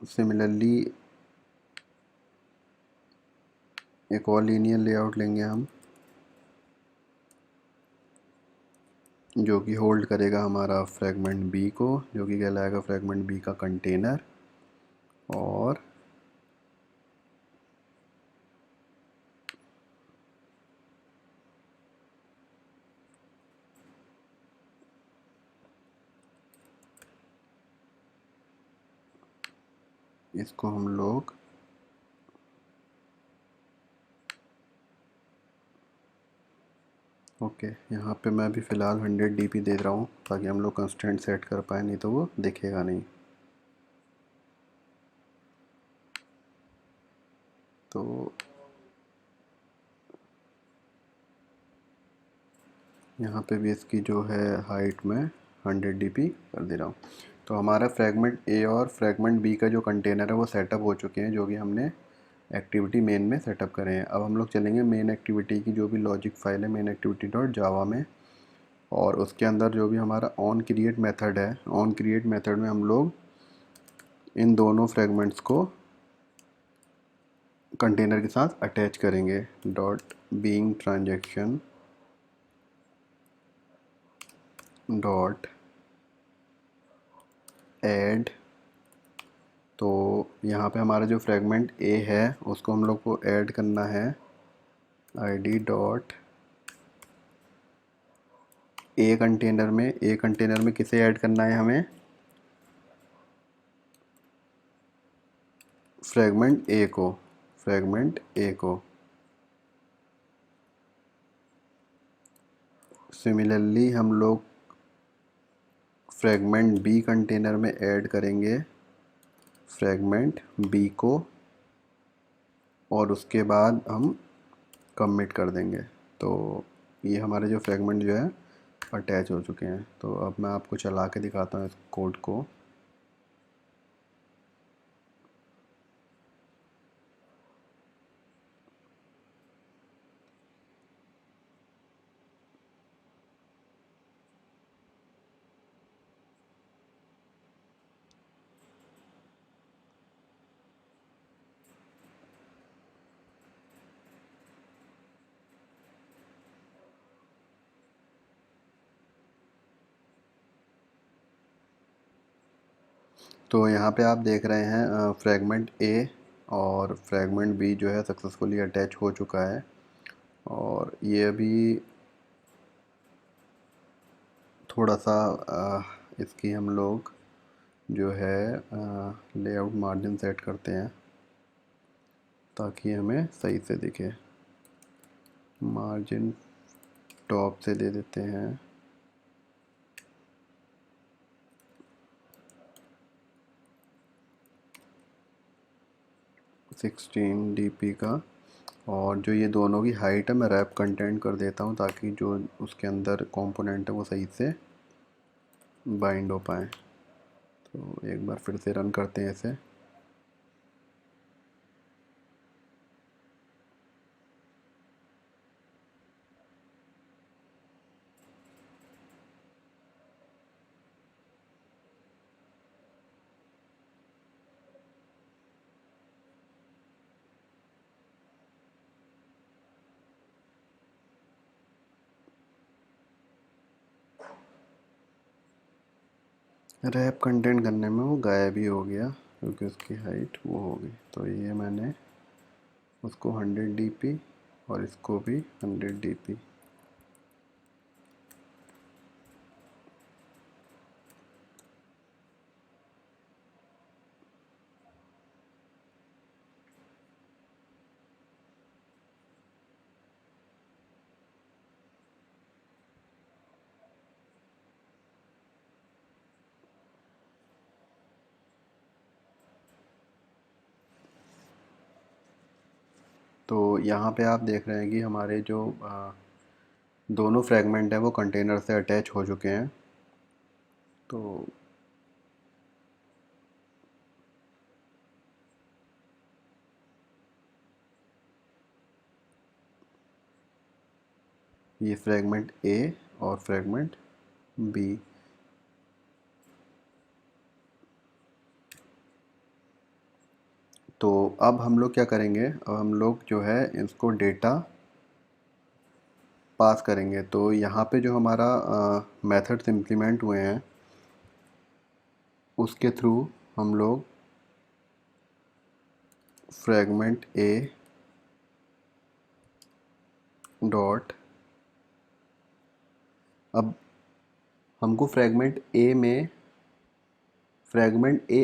सिमिलरली एक और लीनियर लेआउट लेंगे हम, जो कि होल्ड करेगा हमारा फ्रैगमेंट बी को, जो कि कहलाएगा फ्रैगमेंट बी का कंटेनर। और इसको हम लोग ओके, यहाँ पे मैं अभी फ़िलहाल 100 dp दे रहा हूँ ताकि हम लोग कंस्टेंट सेट कर पाए, नहीं तो वो दिखेगा नहीं। तो यहाँ पे भी इसकी जो है हाइट में 100 dp कर दे रहा हूँ। तो हमारा फ्रैगमेंट ए और फ्रैगमेंट बी का जो कंटेनर है वो सेटअप हो चुके हैं, जो कि हमने एक्टिविटी मेन में सेटअप करें हैं। अब हम लोग चलेंगे मेन एक्टिविटी की जो भी लॉजिक फाइल है मेन एक्टिविटी डॉट जावा में, और उसके अंदर जो भी हमारा ऑन क्रिएट मेथड है, ऑन क्रिएट मेथड में हम लोग इन दोनों फ्रेगमेंट्स को कंटेनर के साथ अटैच करेंगे। Dot being transaction dot add. तो यहाँ पे हमारा जो फ्रेगमेंट ए है उसको हम लोग को ऐड करना है आईडी डॉट ए कंटेनर में। ए कंटेनर में किसे ऐड करना है हमें? फ्रेगमेंट ए को। फ्रेगमेंट ए को। सिमिलरली हम लोग फ्रेगमेंट बी कंटेनर में ऐड करेंगे फ्रेगमेंट बी को, और उसके बाद हम कमिट कर देंगे। तो ये हमारे जो फ्रेगमेंट जो है अटैच हो चुके हैं। तो अब मैं आपको चला के दिखाता हूँ इस कोड को। तो यहाँ पे आप देख रहे हैं फ्रेगमेंट ए और फ्रेगमेंट बी जो है सक्सेसफुली अटैच हो चुका है। और ये अभी थोड़ा सा इसकी हम लोग जो है लेआउट मार्जिन सेट करते हैं ताकि हमें सही से दिखे। मार्जिन टॉप से दे देते हैं 16 dp का। और जो ये दोनों की हाइट है मैं रैप कंटेंट कर देता हूँ ताकि जो उसके अंदर कंपोनेंट है वो सही से बाइंड हो पाए। तो एक बार फिर से रन करते हैं इसे। रैप कंटेंट करने में वो गायब ही हो गया क्योंकि उसकी हाइट वो हो गई। तो ये मैंने उसको 100 dp और इसको भी 100 dp। तो यहाँ पे आप देख रहे हैं कि हमारे जो दोनों फ्रेगमेंट है वो कंटेनर से अटैच हो चुके हैं। तो ये फ्रेगमेंट ए और फ्रेगमेंट बी। तो अब हम लोग क्या करेंगे, अब हम लोग जो है इसको डेटा पास करेंगे। तो यहाँ पे जो हमारा मेथड्स इम्प्लीमेंट हुए हैं उसके थ्रू हम लोग फ्रेगमेंट ए डॉट, अब हमको फ्रेगमेंट ए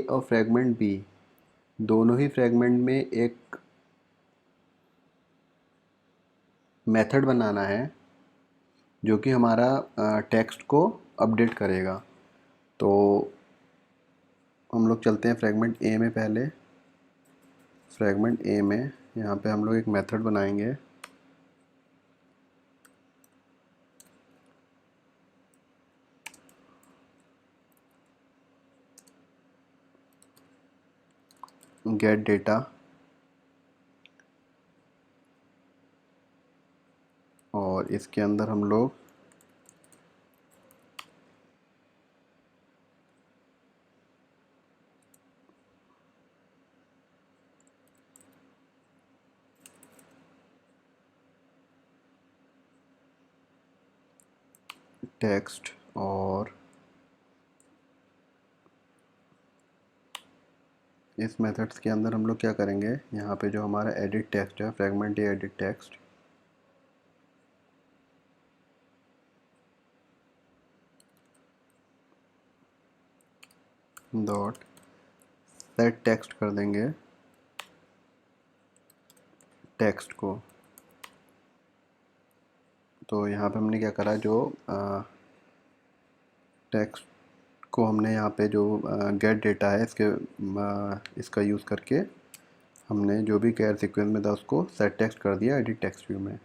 और फ्रेगमेंट बी दोनों ही फ्रेगमेंट में एक मेथड बनाना है जो कि हमारा टेक्स्ट को अपडेट करेगा। तो हम लोग चलते हैं फ्रेगमेंट ए में। पहले फ्रेगमेंट ए में यहाँ पे हम लोग एक मेथड बनाएंगे गेट डेटा, और इसके अंदर हम लोग टेक्स्ट, और इस मेथड्स के अंदर हम लोग क्या करेंगे, यहाँ पे जो हमारा एडिट टेक्स्ट है fragment A edit text, dot set text कर देंगे टेक्स्ट को। तो यहाँ पे हमने क्या करा, जो टेक्स्ट को हमने यहाँ पे जो गेट डेटा है इसका यूज़ करके हमने जो भी कैर सीक्वेंस में था उसको सेट टेक्स्ट कर दिया एडिट टेक्स्ट व्यू में।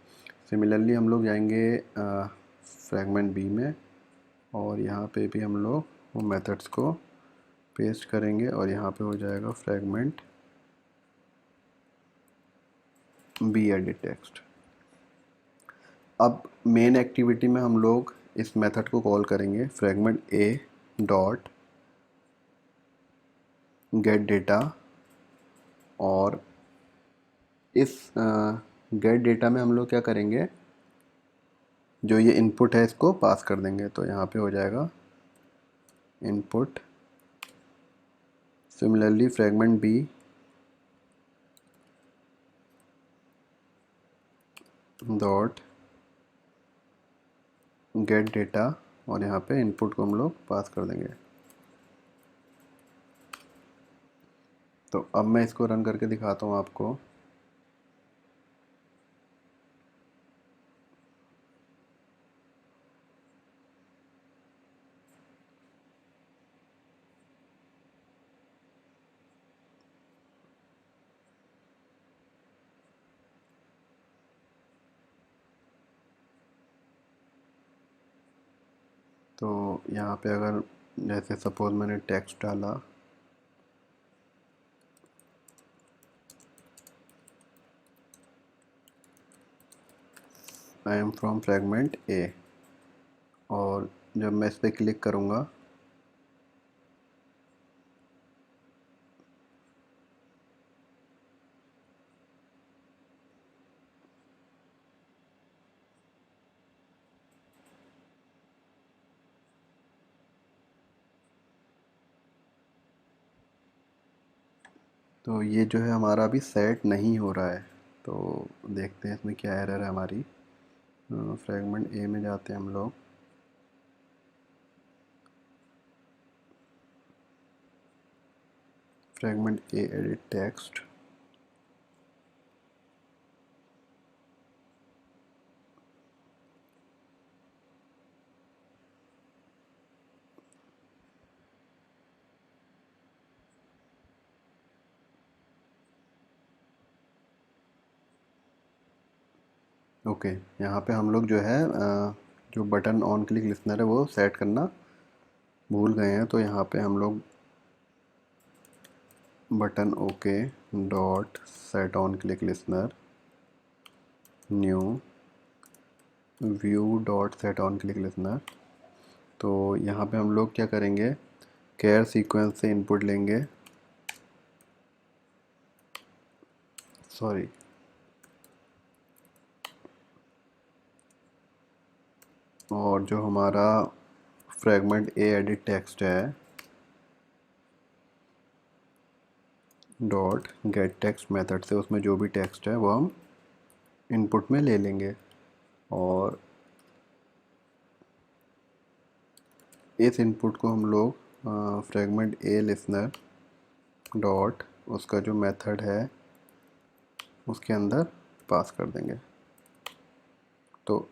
सिमिलरली हम लोग जाएंगे फ्रैगमेंट बी में, और यहाँ पे भी हम लोग वो मेथड्स को पेस्ट करेंगे और यहाँ पे हो जाएगा फ्रैगमेंट बी एडिट टेक्स्ट। अब मेन एक्टिविटी में हम लोग इस मेथड को कॉल करेंगे fragment A dot get data, और इस गेट डेटा में हम लोग क्या करेंगे, जो ये इनपुट है इसको पास कर देंगे। तो यहाँ पे हो जाएगा input. Similarly fragment B dot get data, और यहाँ पे इनपुट को हम लोग पास कर देंगे। तो अब मैं इसको रन करके दिखाता हूँ आपको। तो यहाँ पे अगर जैसे सपोज मैंने टेक्स्ट डाला, आई एम फ्रॉम फ्रैगमेंट ए, और जब मैं इस पर क्लिक करूँगा तो ये जो है हमारा अभी सेट नहीं हो रहा है। तो देखते हैं इसमें क्या एरर है हमारी। फ्रैगमेंट ए में जाते हैं हम लोग, फ्रैगमेंट ए एडिट टेक्स्ट, ओके। यहाँ पे हम लोग जो है जो बटन ऑन क्लिक लिसनर है वो सेट करना भूल गए हैं। तो यहाँ पे हम लोग button okay dot set on click listener new view dot set on click listener. तो यहाँ पे हम लोग क्या करेंगे, कैर सीक्वेंस से इनपुट लेंगे, सॉरी, और जो हमारा फ्रैगमेंट ए एडिट टेक्स्ट है डॉट गेट टेक्स्ट मेथड से उसमें जो भी टेक्स्ट है वो हम इनपुट में ले लेंगे, और इस इनपुट को हम लोग फ्रैगमेंट ए लिसनर डॉट उसका जो मेथड है उसके अंदर पास कर देंगे। तो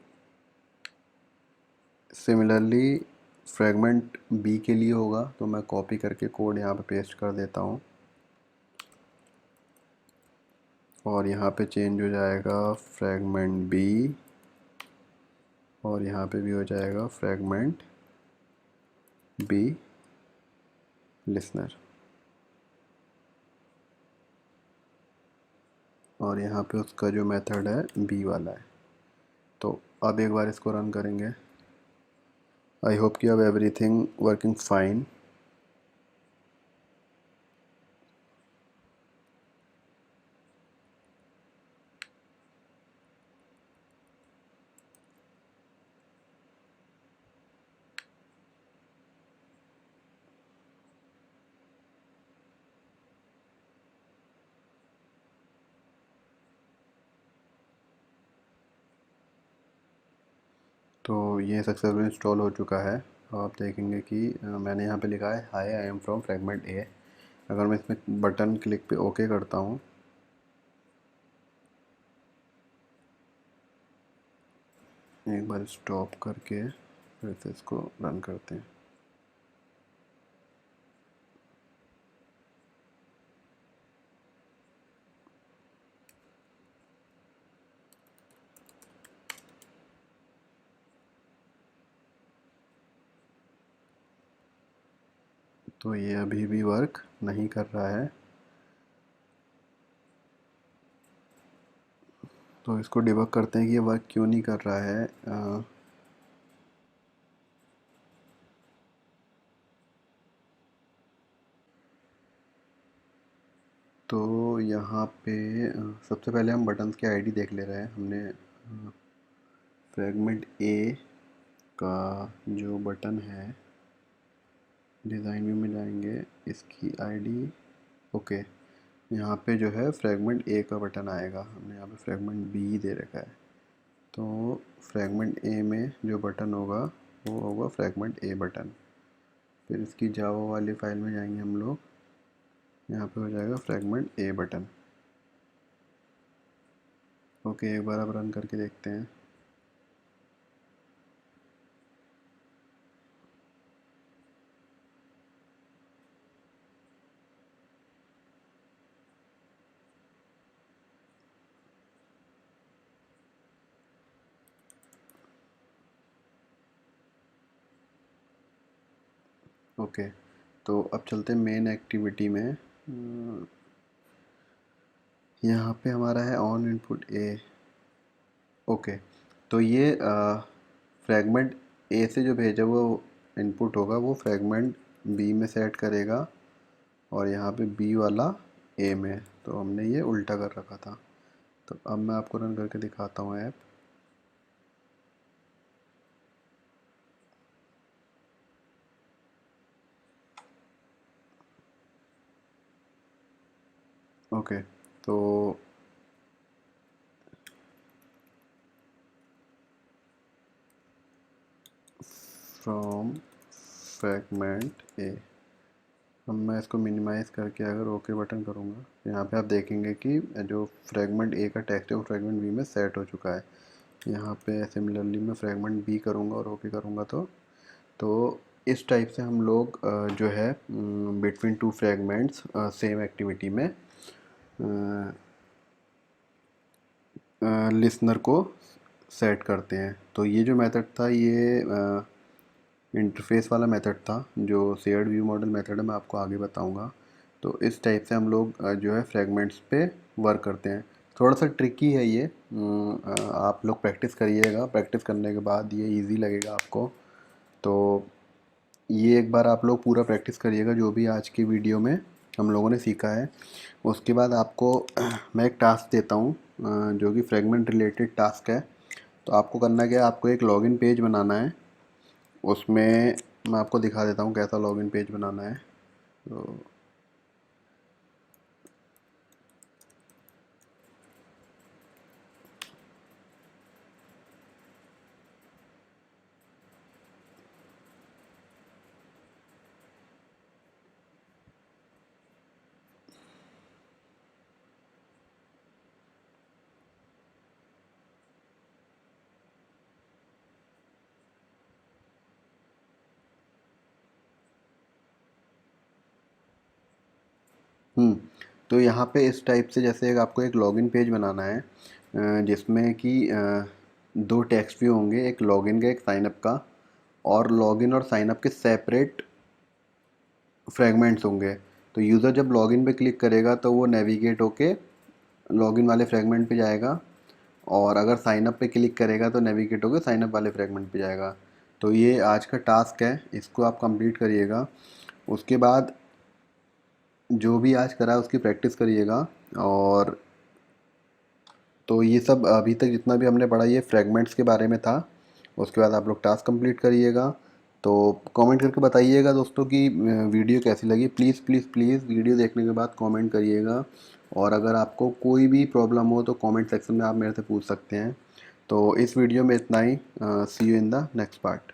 सिमिलरली फ्रैगमेंट बी के लिए होगा, तो मैं कॉपी करके कोड यहाँ पे पेस्ट कर देता हूँ, और यहाँ पे चेंज हो जाएगा फ्रैगमेंट बी, और यहाँ पे भी हो जाएगा फ्रैगमेंट बी लिसनर, और यहाँ पे उसका जो मेथड है बी वाला है। तो अब एक बार इसको रन करेंगे। आई होप कि अब एवरीथिंग वर्किंग फाइन। तो ये सक्सेसफुल इंस्टॉल हो चुका है। आप देखेंगे कि मैंने यहाँ पे लिखा है हाय आई एम फ्रॉम फ्रैगमेंट ए। अगर मैं इसमें बटन क्लिक पे ओके करता हूँ एक बार स्टॉप करके फिर से इसको रन करते हैं। तो ये अभी भी वर्क नहीं कर रहा है, तो इसको डिबग करते हैं कि ये वर्क क्यों नहीं कर रहा है। तो यहाँ पे सबसे पहले हम बटन्स की आईडी देख ले रहे हैं। हमने फ्रेगमेंट ए का जो बटन है, डिज़ाइन व्यू में जाएंगे, इसकी आईडी, ओके, यहाँ पे जो है फ्रेगमेंट ए का बटन आएगा। हमने यहाँ पे फ्रेगमेंट बी दे रखा है, तो फ्रेगमेंट ए में जो बटन होगा वो होगा फ्रेगमेंट ए बटन। फिर इसकी जावा वाली फाइल में जाएंगे हम लोग, यहाँ पे हो जाएगा फ्रेगमेंट ए बटन। ओके, एक बार अब रन करके देखते हैं। ओके, तो अब चलते हैं मेन एक्टिविटी में। यहाँ पे हमारा है ऑन इनपुट ए। ओके, तो ये फ्रेगमेंट ए से जो भेजा वो इनपुट होगा वो फ्रेगमेंट बी में सेट करेगा, और यहाँ पे बी वाला ए में। तो हमने ये उल्टा कर रखा था। तो अब मैं आपको रन करके दिखाता हूँ ऐप। ओके, तो फ्रॉम फ्रेगमेंट ए, अब मैं इसको मिनिमाइज़ करके अगर ओके बटन करूँगा, यहाँ पे आप देखेंगे कि जो फ्रेगमेंट ए का टेक्स्ट है वो फ्रेगमेंट बी में सेट हो चुका है। यहाँ पे सिमिलरली मैं फ्रेगमेंट बी करूँगा और ओके करूँगा, तो इस टाइप से हम लोग जो है between two fragments same activity में लिसनर को सेट करते हैं। तो ये जो मेथड था ये इंटरफेस वाला मेथड था, जो शेयर्ड व्यू मॉडल मेथड है, मैं आपको आगे बताऊंगा। तो इस टाइप से हम लोग जो है फ्रेगमेंट्स पे वर्क करते हैं। थोड़ा सा ट्रिकी है ये, आप लोग प्रैक्टिस करिएगा, प्रैक्टिस करने के बाद ये इजी लगेगा आपको। तो ये एक बार आप लोग पूरा प्रैक्टिस करिएगा जो भी आज की वीडियो में हम लोगों ने सीखा है। उसके बाद आपको मैं एक टास्क देता हूँ जो कि फ्रेगमेंट रिलेटेड टास्क है। तो आपको करना क्या है, आपको एक लॉगिन पेज बनाना है। उसमें मैं आपको दिखा देता हूँ कैसा लॉगिन पेज बनाना है। तो तो यहाँ पे इस टाइप से जैसे आपको एक लॉगिन पेज बनाना है जिसमें कि दो टेक्स्ट व्यू होंगे, एक लॉगिन का एक साइनअप का, और लॉगिन और साइनअप के सेपरेट फ्रेगमेंट्स होंगे। तो यूज़र जब लॉगिन पे क्लिक करेगा तो वो नेविगेट होके लॉगिन वाले फ्रेगमेंट पे जाएगा, और अगर साइनअप पे क्लिक करेगा तो नेविगेट होकर साइनअप वाले फ्रेगमेंट पे जाएगा। तो ये आज का टास्क है, इसको आप कंप्लीट करिएगा। उसके बाद जो भी आज करा उसकी प्रैक्टिस करिएगा। और तो ये सब अभी तक जितना भी हमने पढ़ा ये फ्रेगमेंट्स के बारे में था। उसके बाद आप लोग टास्क कंप्लीट करिएगा। तो कमेंट करके बताइएगा दोस्तों कि वीडियो कैसी लगी। प्लीज़ प्लीज़ प्लीज़ वीडियो देखने के बाद कमेंट करिएगा। और अगर आपको कोई भी प्रॉब्लम हो तो कमेंट सेक्शन में आप मेरे से पूछ सकते हैं। तो इस वीडियो में इतना ही। See you in the next part.